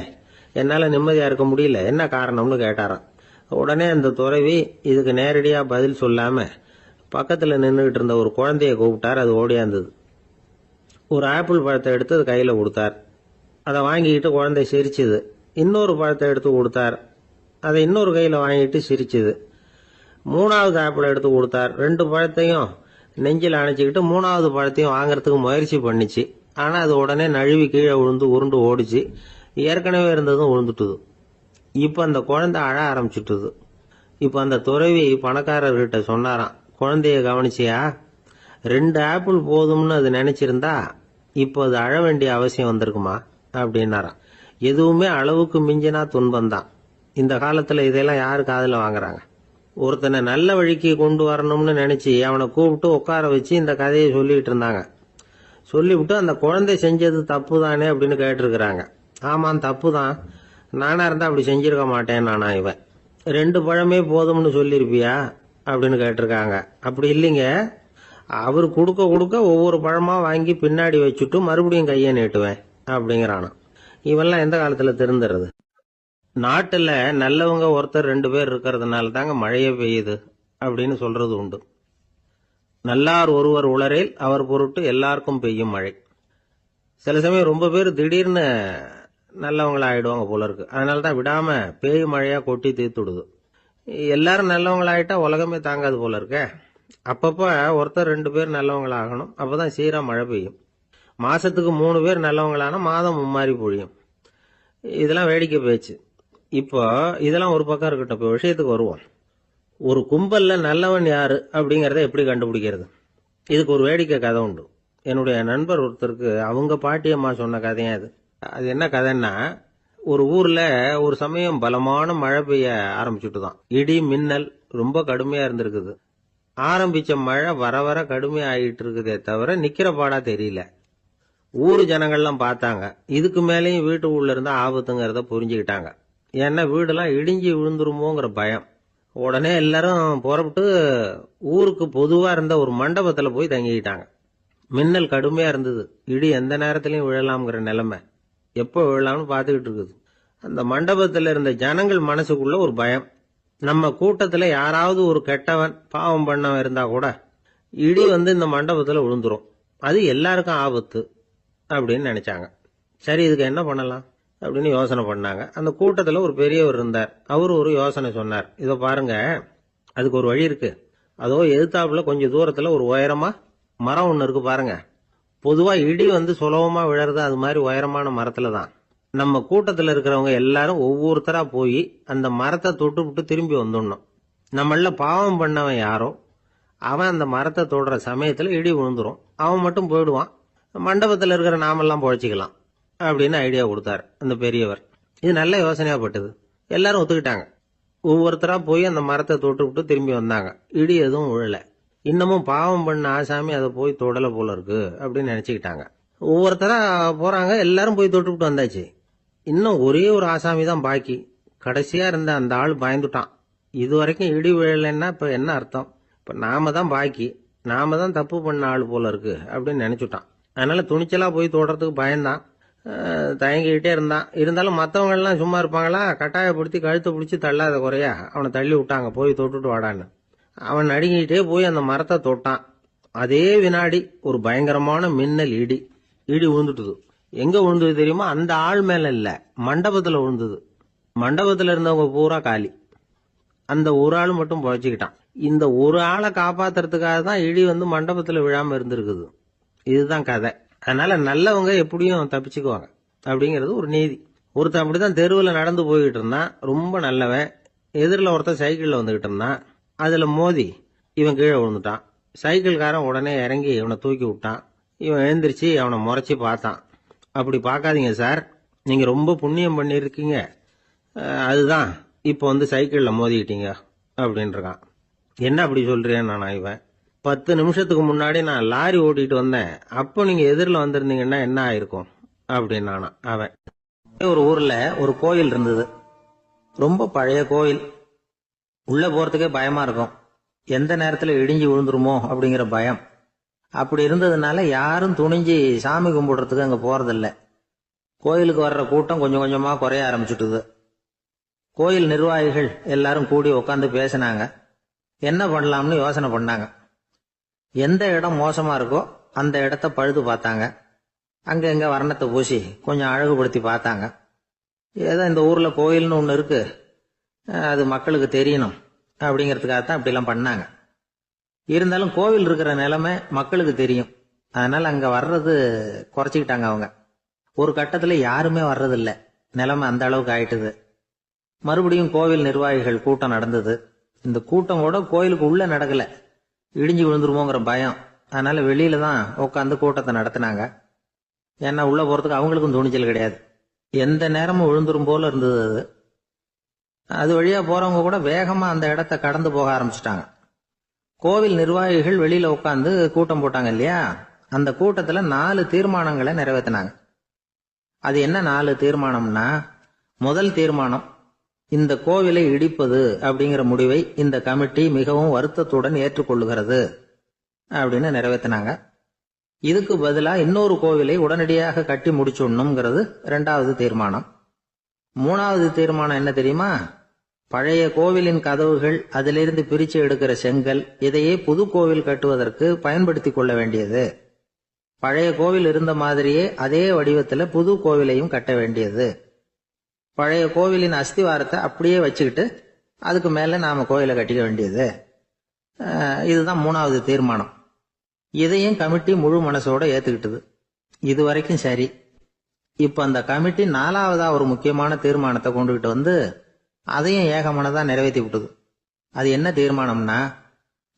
என்னால நிம்மதியா இருக்க முடியல, என்ன காரணம்னு கேட்டாராம். உடனே அந்த துறவி இதுக்கு நேரடியா பதில் சொல்லாம பக்கத்துல நின்றுகிட்டு இருந்த ஒரு குழந்தைய கூப்பிட்டார். அது ஓடியாந்தது. ஒரு ஆப்பிள் பழத்தை எடுத்து அது கையில கொடுத்தார். அதை வாங்கிக்கிட்டு குழந்தை சிரிச்சுது. இன்னொரு பழத்தை எடுத்து கொடுத்தார். அதை இன்னொரு கையில வாங்கிட்டு சிரிச்சுது. மூணாவது ஆப்பிள் எடுத்து கொடுத்தார். 2 பழத்தையும் நெஞ்சில் அணைச்சிக்கிட்டு 3வது பழத்தையும் வாங்கறதுக்கு முயற்சி பண்ணிச்சு. ஆனா அது உடனே நழுவி கீழே விழுந்து உருண்டு ஓடிச்சு. ஏற்கனவே இருந்ததும் விழுந்துட்டுது. இப்ப அந்த குழந்தை அழ ஆரம்பிச்சுட்டுது. இப்ப அந்த துறவி பணக்காரர்கிட்ட சொன்னாராம், குழந்தைய கவனிச்சியா? 2 ஆப்பிள் போதும்னு அது நினைச்சிருந்தா இப்போ அது அழ வேண்டிய அவசியம் வந்திருக்குமா அப்படின்னாராம். எதுவுமே அளவுக்கு மிஞ்சினா துன்பம்தான். இந்த காலத்துல இதெல்லாம் யாரு காதுல வாங்குறாங்க? ஒருத்தனை நல்ல வழிக்கு கொண்டு வரணும்னு நினைச்சு அவனை கூப்பிட்டு உட்கார வச்சு இந்த கதையை சொல்லிட்டு இருந்தாங்க. சொல்லிவிட்டு அந்த குழந்தை செஞ்சது தப்பு தானே அப்படின்னு கேட்டிருக்கிறாங்க. ஆமாம், தப்பு தான், நானா இருந்தா அப்படி செஞ்சிருக்க மாட்டேன் நானா இவன். 2 பழமே போதும்னு சொல்லிருப்பியா அப்படின்னு கேட்டிருக்காங்க. அப்படி இல்லைங்க, அவர் கொடுக்க கொடுக்க ஒவ்வொரு பழமா வாங்கி பின்னாடி வச்சுட்டு மறுபடியும் கையை நீட்டுவேன் அப்படிங்கிறானா. இவெல்லாம் எந்த காலத்துல திருந்துறது? நாட்டுல நல்லவங்க ஒருத்தர் 2 பேர் இருக்கிறதுனால தாங்க மழையே பெய்யுது அப்படின்னு சொல்றது உண்டு. நல்லார் ஒருவர் உளரேல் அவர் பொருட்டு எல்லாருக்கும் பெய்யும் மழை. சில சமயம் ரொம்ப பேர் திடீர்னு நல்லவங்களா ஆயிடுவாங்க போல இருக்கு. அதனாலதான் விடாம பேய் மழையா கொட்டி தீர்த்துடுது. எல்லாரும் நல்லவங்களாயிட்டா உலகமே தாங்காது போல இருக்க. அப்பப்ப ஒருத்தர் 2 பேர் நல்லவங்களாகணும், அப்பதான் சீரா மழை பெய்யும். மாசத்துக்கு 3 பேர் நல்லவங்களானா மாதம் மும்மாரி பொழியும். இதெல்லாம் வேடிக்கை பேச்சு. இப்போ இதெல்லாம் ஒரு பக்கம் இருக்கட்டும், இப்போ விஷயத்துக்கு வருவோம். ஒரு கும்பல்ல நல்லவன் யாரு அப்படிங்கறத எப்படி கண்டுபிடிக்கிறது? இதுக்கு ஒரு வேடிக்கை கதை உண்டு. என்னுடைய நண்பர் ஒருத்தருக்கு அவங்க பாட்டியம்மா சொன்ன கதையா அது. அது என்ன கதைன்னா, ஒரு ஊர்ல ஒரு சமயம் பலமான மழை பெய்ய ஆரம்பிச்சுட்டுதான். இடி மின்னல் ரொம்ப கடுமையா இருந்திருக்குது. ஆரம்பிச்ச மழை வர வர கடுமையா ஆகிட்டு இருக்குதே தவிர நிக்கிற பாடா தெரியல. ஊரு ஜனங்கள்லாம் பார்த்தாங்க. இதுக்கு மேலேயும் வீட்டு உள்ள இருந்தா ஆபத்துங்கிறத புரிஞ்சுக்கிட்டாங்க. ஏன்னா வீடெல்லாம் இடிஞ்சு விழுந்துருமோங்கிற பயம். உடனே எல்லாரும் புறப்பட்டு ஊருக்கு பொதுவா இருந்த ஒரு மண்டபத்துல போய் தங்கிக்கிட்டாங்க. மின்னல் கடுமையா இருந்தது. இடி எந்த நேரத்திலையும் விழலாம்ங்கிற நிலைமை. எப்போ விழலாம்னு பார்த்துக்கிட்டு இருக்குது. அந்த மண்டபத்துல இருந்த ஜனங்கள் மனசுக்குள்ள ஒரு பயம். நம்ம கூட்டத்துல யாராவது ஒரு கெட்டவன் பாவம் பண்ணவன் இருந்தா கூட இடி வந்து இந்த மண்டபத்துல விழுந்துரும், அது எல்லாருக்கும் ஆபத்து அப்படின்னு நினைச்சாங்க. சரி, இதுக்கு என்ன பண்ணலாம் அப்படின்னு யோசனை பண்ணாங்க. அந்த கூட்டத்துல ஒரு பெரியவர் இருந்தார். அவரு ஒரு யோசனை சொன்னார். இதோ பாருங்க, அதுக்கு ஒரு வழி இருக்கு. அதோ எதிர்த்தாப்புல கொஞ்சம் தூரத்துல ஒரு உயரமா மரம் ஒண்ணு இருக்கு பாருங்க. பொதுவா இடி வந்து சுலபமா விழறது அது மாதிரி உயரமான மரத்துல தான். நம்ம கூட்டத்துல இருக்கிறவங்க எல்லாரும் ஒவ்வொருத்தரா போய் அந்த மரத்தை தொட்டு விட்டு திரும்பி வந்துடணும். நம்மள பாவம் பண்ணவன் யாரோ அவன் அந்த மரத்தை தொடுற சமயத்துல இடி விழுந்துரும், அவன் மட்டும் போயிடுவான், மண்டபத்துல இருக்கிற நாமெல்லாம் பொழைச்சிக்கலாம் அப்படின்னு ஐடியா கொடுத்தாரு அந்த பெரியவர். இது நல்ல யோசனையா பட்டது. எல்லாரும் ஒத்துக்கிட்டாங்க. ஒவ்வொருத்தரா போய் அந்த மரத்தை தொட்டு விட்டு திரும்பி வந்தாங்க. இடி எதுவும் விழல. இன்னமும் பாவம் பண்ண ஆசாமி அதை போய் தொடலை போல இருக்கு அப்படின்னு நினைச்சுக்கிட்டாங்க. ஒவ்வொருத்தரா போறாங்க, எல்லாரும் போய் தொட்டுவிட்டு வந்தாச்சு. இன்னும் ஒரே ஒரு ஆசாமி தான் பாக்கி. கடைசியா இருந்த அந்த ஆள் பயந்துட்டான். இது வரைக்கும் இடி விழலைன்னா இப்ப என்ன அர்த்தம்? இப்ப நாம தான் பாக்கி, நாம தான் தப்பு பண்ண ஆள் போல இருக்கு அப்படின்னு நினைச்சுட்டான். அதனால துணிச்சலா போய் தொடறதுக்கு பயந்தான், தயங்கிக்கிட்டே இருந்தான். இருந்தாலும் மற்றவங்க எல்லாம் சும்மா இருப்பாங்களா? கட்டாயப்படுத்தி கழுத்தை பிடிச்சி தள்ளாத குறையா அவனை தள்ளி விட்டாங்க, போய் தொட்டுட்டு வாடான்னு. அவன் நடுங்கிட்டே போய் அந்த மரத்தை தொட்டான். அதே வினாடி ஒரு பயங்கரமான மின்னல் இடி விழுந்துட்டுது. எங்க விழுந்தது தெரியுமா? அந்த ஆள் மேல இல்ல, மண்டபத்துல விழுந்தது. மண்டபத்துல இருந்தவங்க பூரா காலி. அந்த ஒரு ஆள் மட்டும் புழைச்சிக்கிட்டான். இந்த ஒரு ஆளை காப்பாத்துறதுக்காக தான் இடி வந்து மண்டபத்துல விழாம இருந்திருக்குது. இதுதான் கதை. அதனால நல்லவங்க எப்படியும் தப்பிச்சுக்குவாங்க அப்படிங்கிறது ஒரு நீதி. ஒருத்தன் அப்படிதான் தெருவில் நடந்து போய்கிட்டு இருந்தான், ரொம்ப நல்லவன். எதிரில் ஒருத்தன் சைக்கிள்ல வந்துகிட்டு இருந்தான். அதுல மோதி இவன் கீழே விழுந்துட்டான். சைக்கிள்காரன் உடனே இறங்கி இவனை தூக்கி விட்டான். இவன் எழுந்திரிச்சு அவனை முறைச்சி பார்த்தான். அப்படி பார்க்காதீங்க சார், நீங்க ரொம்ப புண்ணியம் பண்ணியிருக்கீங்க, அதுதான் இப்போ வந்து சைக்கிள்ல மோதிக்கிட்டீங்க அப்படின்றான். என்ன அப்படி சொல்றேன் நான்? இவன் 10 நிமிஷத்துக்கு முன்னாடி நான் லாரி ஓட்டிட்டு வந்தேன், அப்போ நீங்க எதிரில் வந்திருந்தீங்கன்னா என்ன ஆயிருக்கும் அப்படின்னானா அவன். ஒரு ஊர்ல ஒரு கோயில் இருந்தது, ரொம்ப பழைய கோயில். உள்ள போறதுக்கே பயமா இருக்கும், எந்த நேரத்துல இடிஞ்சு விழுந்துருமோ அப்படிங்கிற பயம். அப்படி இருந்ததுனால யாரும் துணிஞ்சு சாமி கும்பிடுறதுக்கு அங்க போறதில்ல. கோயிலுக்கு வர்ற கூட்டம் கொஞ்சம் கொஞ்சமா குறைய ஆரம்பிச்சுட்டுது. கோயில் நிர்வாகிகள் எல்லாரும் கூடி உட்காந்து பேசினாங்க. என்ன பண்ணலாம்னு யோசனை பண்ணாங்க. எந்த இடம் மோசமா இருக்கோ அந்த இடத்த பழுது பார்த்தாங்க. அங்க எங்க வர்ணத்தை பூசி கொஞ்சம் அழகுபடுத்தி பார்த்தாங்க. ஏதோ இந்த ஊர்ல கோயில்னு ஒண்ணு இருக்கு, அது மக்களுக்கு தெரியணும் அப்படிங்கிறதுக்காகத்தான் இப்படிலாம் பண்ணாங்க. இருந்தாலும் கோவில் இருக்கிற நிலைமை மக்களுக்கு தெரியும், அதனால அங்க வர்றது குறைச்சிக்கிட்டாங்க அவங்க. ஒரு கட்டத்துல யாருமே வர்றதில்ல, நிலைமை அந்த அளவுக்கு ஆயிட்டுது. மறுபடியும் கோவில் நிர்வாகிகள் கூட்டம் நடந்தது. இந்த கூட்டம் கூட கோயிலுக்கு உள்ள நடக்கல, இடிஞ்சு விழுந்துருமோங்கிற பயம். அதனால வெளியில தான் உட்காந்து கூட்டத்தை நடத்தினாங்க. ஏன்னா உள்ள போறதுக்கு அவங்களுக்கும் துணிச்சல் கிடையாது, எந்த நேரமும் விழுந்துரும் போல இருந்தது அது. அது வழியா போறவங்க கூட வேகமா அந்த இடத்த கடந்து போக ஆரம்பிச்சிட்டாங்க. கோவில் நிர்வாகிகள் வெளியில உட்காந்து கூட்டம் போட்டாங்க இல்லையா, அந்த கூட்டத்துல 4 தீர்மானங்களை நிறைவேற்றினாங்க. அது என்ன 4 தீர்மானம்னா, முதல் தீர்மானம், இந்த கோவிலை இடிப்பது அப்படிங்கிற முடிவை இந்த கமிட்டி மிகவும் வருத்தத்துடன் ஏற்றுக்கொள்ளுகிறது அப்படின்னு நிறைவேற்றினாங்க. இதுக்கு பதிலா இன்னொரு கோவிலை உடனடியாக கட்டி முடிச்சுடணுங்கிறது 2வது தீர்மானம். 3வது தீர்மானம் என்ன தெரியுமா? பழைய கோவிலின் கதவுகள், அதிலிருந்து பிரிச்சு எடுக்கிற செங்கல், இதையே புது கோவில் கட்டுவதற்கு பயன்படுத்தி கொள்ள வேண்டியது. பழைய கோவில் இருந்த மாதிரியே அதே வடிவத்துல புது கோவிலையும் கட்ட வேண்டியது. பழைய கோவிலின் அஸ்திவாரத்தை அப்படியே வச்சுக்கிட்டு அதுக்கு மேல நாம கோயிலை கட்டிக்க வேண்டியது. இதுதான் 3வது தீர்மானம். இதையும் கமிட்டி முழு மனசோட ஏத்துக்கிட்டது. இது வரைக்கும் சரி. இப்ப அந்த கமிட்டி 4வதா ஒரு முக்கியமான தீர்மானத்தை கொண்டுகிட்டு வந்து அதையும் ஏகமனதா நிறைவேற்றி விட்டது. அது என்ன தீர்மானம்னா,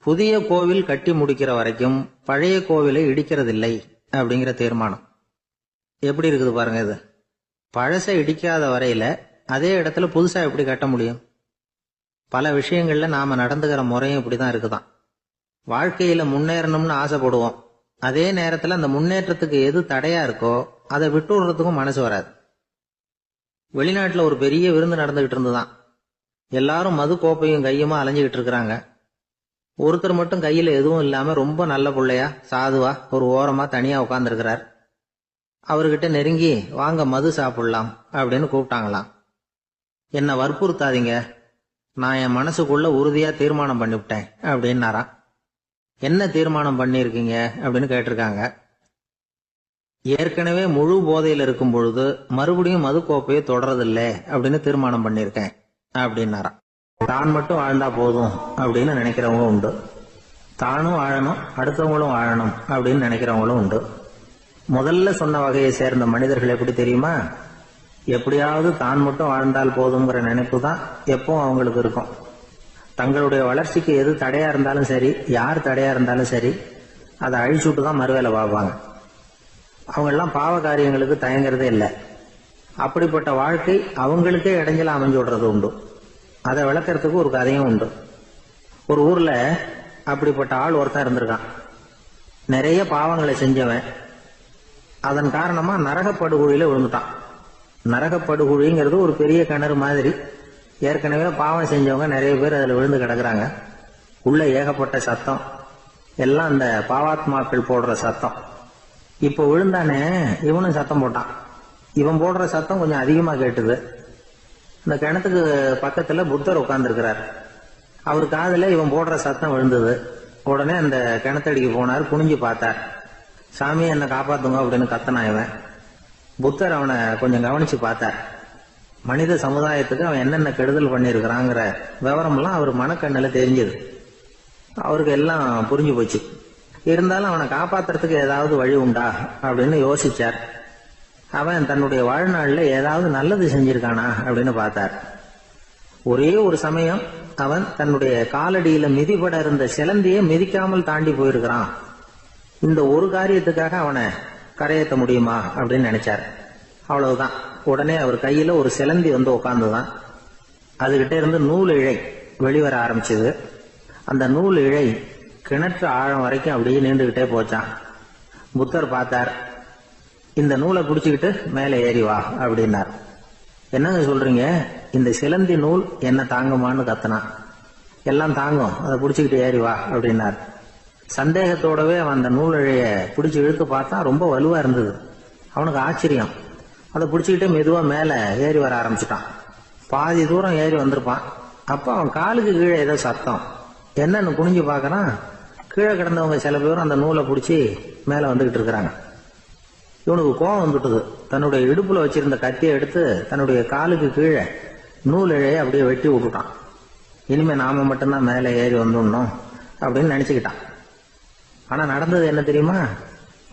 புதிய கோவில் கட்டி முடிக்கிற வரைக்கும் பழைய கோவிலை இடிக்கிறதில்லை அப்படிங்கிற தீர்மானம். எப்படி இருக்குது பாருங்க இது. பழசை இடிக்காத வரையில அதே இடத்துல புதுசா எப்படி கட்ட முடியும்? பல விஷயங்கள்ல நாம நடந்துகிற முறையும் இப்படிதான் இருக்குதான். வாழ்க்கையில முன்னேறணும்னு ஆசைப்படுவோம், அதே நேரத்துல அந்த முன்னேற்றத்துக்கு எது தடையா இருக்கோ அதை விட்டு விடுறதுக்கும் மனசு வராது. வெளிநாட்டுல ஒரு பெரிய விருந்து நடந்துகிட்டு இருந்துதான். எல்லாரும் மது கோப்பையும் கையுமா அலைஞ்சுகிட்டு இருக்கிறாங்க. ஒருத்தர் மட்டும் கையில எதுவும் இல்லாம ரொம்ப நல்ல பிள்ளையா சாதுவா ஒரு ஓரமா தனியா உட்கார்ந்துருக்கிறார். அவர்கிட்ட நெருங்கி வாங்க மது சாப்பிடலாம் அப்படின்னு கூப்பிட்டாங்களாம். என்ன வற்புறுத்தாதீங்க, நான் என் மனசுக்குள்ள உறுதியா தீர்மானம் பண்ணிவிட்டேன் அப்படின்னாராம். என்ன தீர்மானம் பண்ணிருக்கீங்க அப்படின்னு கேட்டிருக்காங்க. ஏற்கனவே முழு போதையில் இருக்கும் பொழுது மறுபடியும் மது கோப்பையை தொடறதில்லை அப்படின்னு தீர்மானம் பண்ணிருக்கேன் அப்படின்னாராம். தான் மட்டும் வாழ்ந்தா போதும் அப்படின்னு நினைக்கிறவங்க உண்டு, தானும் வாழணும் அடுத்தவங்களும் வாழணும் அப்படின்னு நினைக்கிறவங்களும் உண்டு. முதல்ல சொன்ன வகையை சேர்ந்த மனிதர்கள் எப்படி தெரியுமா? எப்படியாவது தான் மட்டும் வாழ்ந்தால் போதுங்கிற நினைப்பு தான் எப்பவும் அவங்களுக்கு இருக்கும். தங்களுடைய வளர்ச்சிக்கு எது தடையா இருந்தாலும் சரி, யார் தடையா இருந்தாலும் சரி, அதை அழிச்சுட்டு தான் மறுவேலை பார்ப்பாங்க. அவங்கெல்லாம் பாவ காரியங்களுக்கு தயங்குறதே இல்லை. அப்படிப்பட்ட வாழ்க்கை அவங்களுக்கே இடைஞ்சல அமைஞ்சு விடுறது உண்டு. அதை விளக்கறதுக்கு ஒரு கதையும் உண்டு. ஒரு ஊர்ல அப்படிப்பட்ட ஆள் ஒருத்தன் இருந்திருக்கான். நிறைய பாவங்களை செஞ்சவன். அதன் காரணமா நரகப்படுகொழியில விழுந்துட்டான். நரகப்படுகொழிங்கிறது ஒரு பெரிய கிணறு மாதிரி. ஏற்கனவே பாவம் செஞ்சவங்க நிறைய பேர் அதுல விழுந்து கிடக்குறாங்க. உள்ள ஏகப்பட்ட சத்தம், எல்லாம் அந்த பாவாத்மாக்கள் போடுற சத்தம். இப்போ விழுந்தானே, இவனும் சத்தம் போட்டான். இவன் போடுற சத்தம் கொஞ்சம் அதிகமா கேட்டுது. இந்த கிணத்துக்கு பக்கத்துல புத்தர் உட்கார்ந்துருக்கிறார். அவர் காதுல இவன் போடுற சத்தம் விழுந்தது. உடனே அந்த கிணத்தடிக்கு போனார். குனிஞ்சு பார்த்தார். சாமி என்ன காப்பாத்துங்க அப்படின்னு கத்தனா இவன். புத்தர் அவனை கொஞ்சம் கவனிச்சு பார்த்தார். மனித சமுதாயத்துக்கு அவன் என்னென்ன கெடுதல் பண்ணியிருக்கிறாங்கிற விவரம்லாம் அவர் மனக்கண்ணில் தெரிஞ்சது. அவருக்கு எல்லாம் புரிஞ்சு போச்சு. இருந்தாலும் அவனை காப்பாத்துறதுக்கு ஏதாவது வழி உண்டா அப்படின்னு யோசிச்சார். அவன் தன்னுடைய வாழ்நாளில் ஏதாவது நல்லது செஞ்சிருக்கானா அப்படின்னு பார்த்தார். ஒரே ஒரு சமயம் அவன் தன்னுடைய காலடியில மிதிபட இருந்த சிலந்தியை மிதிக்காமல் தாண்டி போயிருக்கிறான். இந்த ஒரு காரியத்துக்காக அவனை கரையேற்ற முடியுமா அப்படின்னு நினைச்சார். அவ்வளவுதான். உடனே அவர் கையில ஒரு சிலந்தி வந்து உட்கார்ந்துதான். அதுகிட்ட இருந்து நூல் இழை வெளிவர ஆரம்பிச்சது. அந்த நூல் இழை கிணற்று ஆழம் வரைக்கும் அப்படியே நீண்டுகிட்டே போச்சான். புத்தர் பார்த்தார். இந்த நூலை பிடிச்சுக்கிட்டு மேலே ஏறி வா அப்படின்னார். என்னங்க சொல்றீங்க, இந்த சிலந்தி நூல் என்ன தாங்குமான்னு கத்தனான். எல்லாம் தாங்கும், அதை பிடிச்சுக்கிட்டு ஏறி வா அப்படின்னார். சந்தேகத்தோடவே அவன் அந்த நூல் இழைய பிடிச்சி இழுத்து பார்த்தா ரொம்ப வலுவா இருந்தது. அவனுக்கு ஆச்சரியம். அதை பிடிச்சிக்கிட்டே மெதுவா மேல ஏறி வர ஆரம்பிச்சுட்டான். பாதி தூரம் ஏறி வந்திருப்பான். அப்ப அவன் காலுக்கு கீழே ஏதோ சத்தம். என்னன்னு குனிஞ்சு பார்க்கறான். கீழே கிடந்தவங்க சில பேரும் அந்த நூலை பிடிச்சி மேல வந்துகிட்டு இருக்கிறாங்க. இவனுக்கு கோபம் வந்துட்டுது. தன்னுடைய இடுப்புல வச்சிருந்த கத்தியை எடுத்து தன்னுடைய காலுக்கு கீழே நூல் இழையை அப்படியே வெட்டி விட்டுட்டான். இனிமே நாம மட்டும்தான் மேலே ஏறி வந்துடணும் அப்படின்னு நினைச்சுக்கிட்டான். ஆனா நடந்தது என்ன தெரியுமா?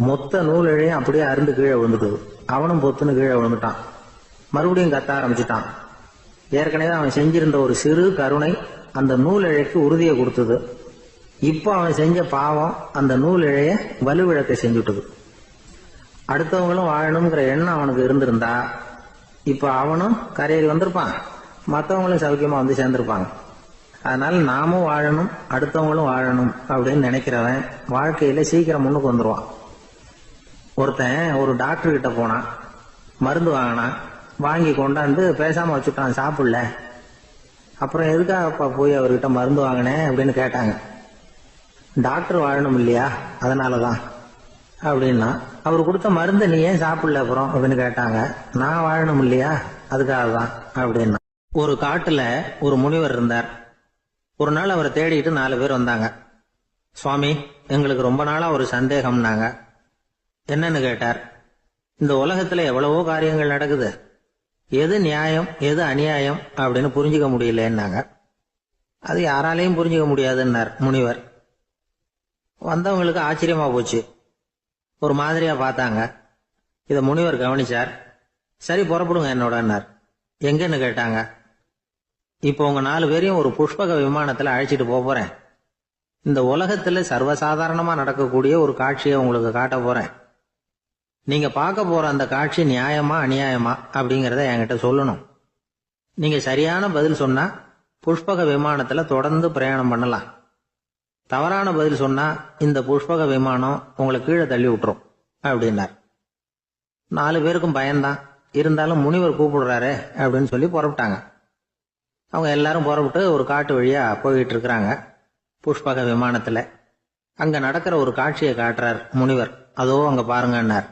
மொத்த நூல் இழையும் அப்படியே அருந்து கீழே விழுந்துட்டுது. அவனும் பொத்துன்னு கீழே விழுந்துட்டான். மறுபடியும் கத்த ஆரம்பிச்சுட்டான். ஏற்கனவே அவன் செஞ்சிருந்த ஒரு சிறு கருணை அந்த நூல் இழைக்கு உறுதியை கொடுத்தது. இப்போ அவன் செஞ்ச பாவம் அந்த நூல் இழைய வலுவிழக்க செஞ்சுட்டுது. அடுத்தவங்களும் வாழணுங்கிற எண்ணம் அவனுக்கு இருந்திருந்தா இப்ப அவனும் கரையேறி வந்திருப்பான், மற்றவங்களும் சௌக்கியமா வந்து சேர்ந்திருப்பாங்க. அதனால நாமும் வாழணும், அடுத்தவங்களும் வாழணும் அப்படின்னு நினைக்கிறவன் வாழ்க்கையில சீக்கிரம் முன்னுக்கு வந்துருவான். ஒருத்தன் ஒரு டாக்டர் கிட்ட போனான், மருந்து வாங்கினான். வாங்கி கொண்டாந்து பேசாம வச்சுட்டான், சாப்பிடல. அப்புறம் எதுக்காகப்பா போய் அவர்கிட்ட மருந்து வாங்கினேன் அப்படின்னு கேட்டாங்க. டாக்டர் வாழணும் இல்லையா, அதனாலதான் அப்படின்னா. அவர் கொடுத்த மருந்து நீ ஏன் சாப்பிடல அப்புறம் அப்படின்னு கேட்டாங்க. நான் வாழணும் இல்லையா, அதுக்காக தான் அப்படின்னா. ஒரு காட்டுல ஒரு முனிவர் இருந்தார். ஒரு நாள் அவரை தேடிட்டு 4 பேர் வந்தாங்க. சுவாமி, எங்களுக்கு ரொம்ப நாளா ஒரு சந்தேகம்னாங்க. என்னன்னு கேட்டார். இந்த உலகத்துல எவ்வளவோ காரியங்கள் நடக்குது, எது நியாயம் எது அநியாயம் அப்படின்னு புரிஞ்சுக்க முடியலன்னாங்க. அது யாராலையும் புரிஞ்சுக்க முடியாதுன்னார் முனிவர். வந்தவங்களுக்கு ஆச்சரியமா போச்சு. ஒரு மாதிரியா பார்த்தாங்க. இத முனிவர் கவனிச்சார். சரி புறப்படுங்க என்னோடன்னார். எங்கன்னு கேட்டாங்க. இப்போ உங்க 4 பேரையும் ஒரு புஷ்பக விமானத்துல அழைச்சிட்டு போறேன். இந்த உலகத்துல சர்வசாதாரணமா நடக்கக்கூடிய ஒரு காட்சியை உங்களுக்கு காட்ட போறேன். நீங்க பார்க்க போற அந்த காட்சி நியாயமா அநியாயமா அப்படிங்கறத என்கிட்ட சொல்லணும். நீங்க சரியான பதில் சொன்னா புஷ்பக விமானத்துல தொடர்ந்து பிரயாணம் பண்ணலாம். தவறான பதில் சொன்னா இந்த புஷ்பக விமானம் உங்களை கீழே தள்ளி விட்டுரும் அப்படின்னார். 4 பேருக்கும் பயம்தான். இருந்தாலும் முனிவர் கூப்பிடுறாரு அப்படின்னு சொல்லி புறப்பட்டாங்க. அவங்க எல்லாரும் புறப்பட்டு ஒரு காட்டு வழியா போயிட்டு இருக்கிறாங்க புஷ்பக விமானத்துல. அங்க நடக்கிற ஒரு காட்சியை காட்டுறார் முனிவர். அதோ அங்க பாருங்கன்னார்.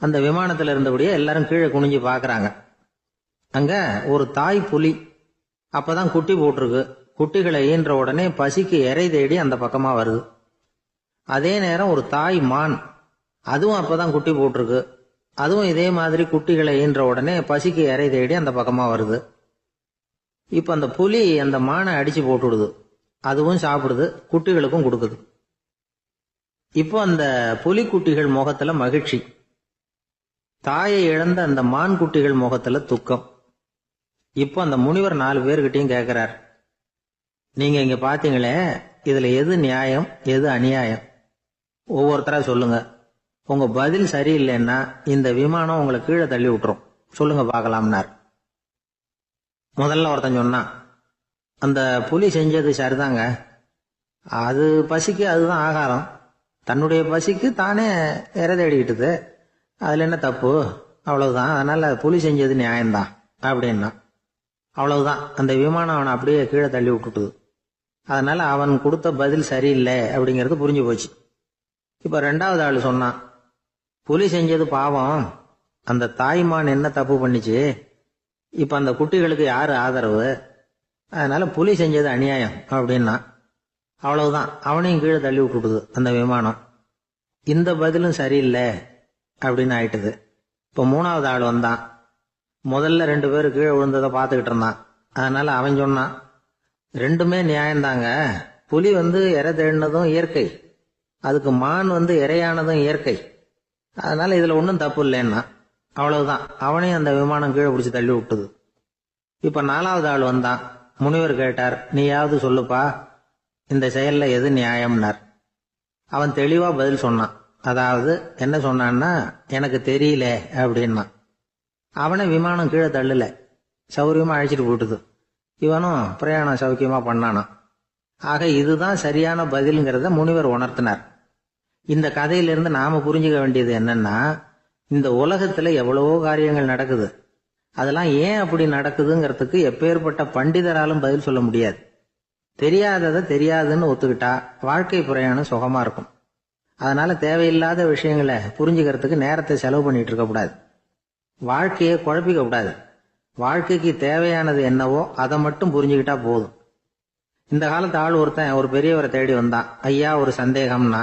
அந்த விமானத்துல இருந்தபடியே எல்லாரும் கீழே குனிஞ்சு பாக்குறாங்க. அங்க ஒரு தாய் புலி அப்பதான் குட்டி போட்டிருக்கு. குட்டிகளை ஈன்ற உடனே பசிக்கு இறை தேடி அந்த பக்கமா வருது. அதே நேரம் ஒரு தாய் மான், அதுவும் அப்பதான் குட்டி போட்டிருக்கு. அதுவும் இதே மாதிரி குட்டிகளை ஈன்ற உடனே பசிக்கு இறை தேடி அந்த பக்கமா வருது. இப்ப அந்த புலி அந்த மானை அடிச்சு போட்டுடுது. அதுவும் சாப்பிடுது, குட்டிகளுக்கும் கொடுக்குது. இப்போ அந்த புலி குட்டிகள் முகத்துல மகிழ்ச்சி, தாயை இழந்த அந்த மான் குட்டிகள் முகத்துல துக்கம். இப்போ அந்த முனிவர் 4 பேர்கிட்டையும் கேட்கிறார். நீங்க இங்க பாத்தீங்களே, இதுல எது நியாயம் எது அநியாயம், ஒவ்வொருத்தரா சொல்லுங்க. உங்க பதில் சரியில்லைன்னா இந்த விமானம் உங்களை கீழே தள்ளி விட்டுரும், சொல்லுங்க பார்க்கலாம்னார். முதல்ல ஒருத்தன் சொன்னான், அந்த புலி செஞ்சது சரிதாங்க. அது பசிக்கு அதுதான் ஆகாரம். தன்னுடைய பசிக்கு தானே இறை தேடிக்கிட்டது, அதுல என்ன தப்பு, அவ்வளவுதான். அதனால புலி செஞ்சது நியாயம்தான் அப்படின்னா. அவ்வளவுதான், அந்த விமானம் அவனை அப்படியே கீழே தள்ளி விட்டுட்டுது. அதனால அவன் கொடுத்த பதில் சரியில்லை அப்படிங்கிறது புரிஞ்சு போச்சு. இப்ப ரெண்டாவது ஆளு சொன்னான், புலி செஞ்சது பாவம், அந்த தாய்மான் என்ன தப்பு பண்ணிச்சு, இப்ப அந்த குட்டிகளுக்கு யாரு ஆதரவு, அதனால புலி செஞ்சது அநியாயம் அப்படின்னா. அவ்வளவுதான், அவனையும் கீழே தள்ளி விட்டுடுது அந்த விமானம். இந்த பதிலும் சரியில்லை அப்படின்னு ஆயிட்டுது. இப்ப மூணாவது ஆள் வந்தான். முதல்ல 2 பேரு கீழே விழுந்ததை பார்த்துக்கிட்டு இருந்தான். அதனால அவன் சொன்னான், ரெண்டுமே நியாயம்தாங்க. புலி இறை தேடினதும் இயற்கை, அதுக்கு மான் இரையானதும் இயற்கை, அதனால இதுல ஒன்றும் தப்பு இல்லைன்னா. அவ்வளவுதான், அவனையும் அந்த விமானம் கீழே பிடிச்சி தள்ளி விட்டுது. இப்ப 4வது ஆள் வந்தான். முனிவர் கேட்டார், நீயாவது சொல்லுப்பா, இந்த செயல்ல எது நியாயம்னார். அவன் தெளிவா பதில் சொன்னான். அதாவது என்ன சொன்னான்னா, எனக்கு தெரியல அப்படின்னா. அவனை விமானம் கீழே தள்ளல, சௌரியமா அழைச்சிட்டு போட்டுது. இவனும் பிரயாணம் சௌக்கியமா பண்ணானான். ஆக இதுதான் சரியான பதிலுங்கிறத முனிவர் உணர்த்தினார். இந்த கதையிலிருந்து நாம புரிஞ்சுக்க வேண்டியது என்னன்னா, இந்த உலகத்துல எவ்வளவோ காரியங்கள் நடக்குது. அதெல்லாம் ஏன் அப்படி நடக்குதுங்கிறதுக்கு எப்பேற்பட்ட பண்டிதராலும் பதில் சொல்ல முடியாது. தெரியாததை தெரியாதுன்னு ஒத்துக்கிட்டா வாழ்க்கை பிரயாணம் சுகமா இருக்கும். அதனால தேவையில்லாத விஷயங்களை புரிஞ்சுக்கிறதுக்கு நேரத்தை செலவு பண்ணிட்டு இருக்க கூடாது. வாழ்க்கையை குழப்பிக்க கூடாது. வாழ்க்கைக்கு தேவையானது என்னவோ அதை மட்டும் புரிஞ்சுக்கிட்டா போதும். இந்த காலத்து ஆள் ஒருத்தன் ஒரு பெரியவரை தேடி வந்தான். ஐயா, ஒரு சந்தேகம்னா.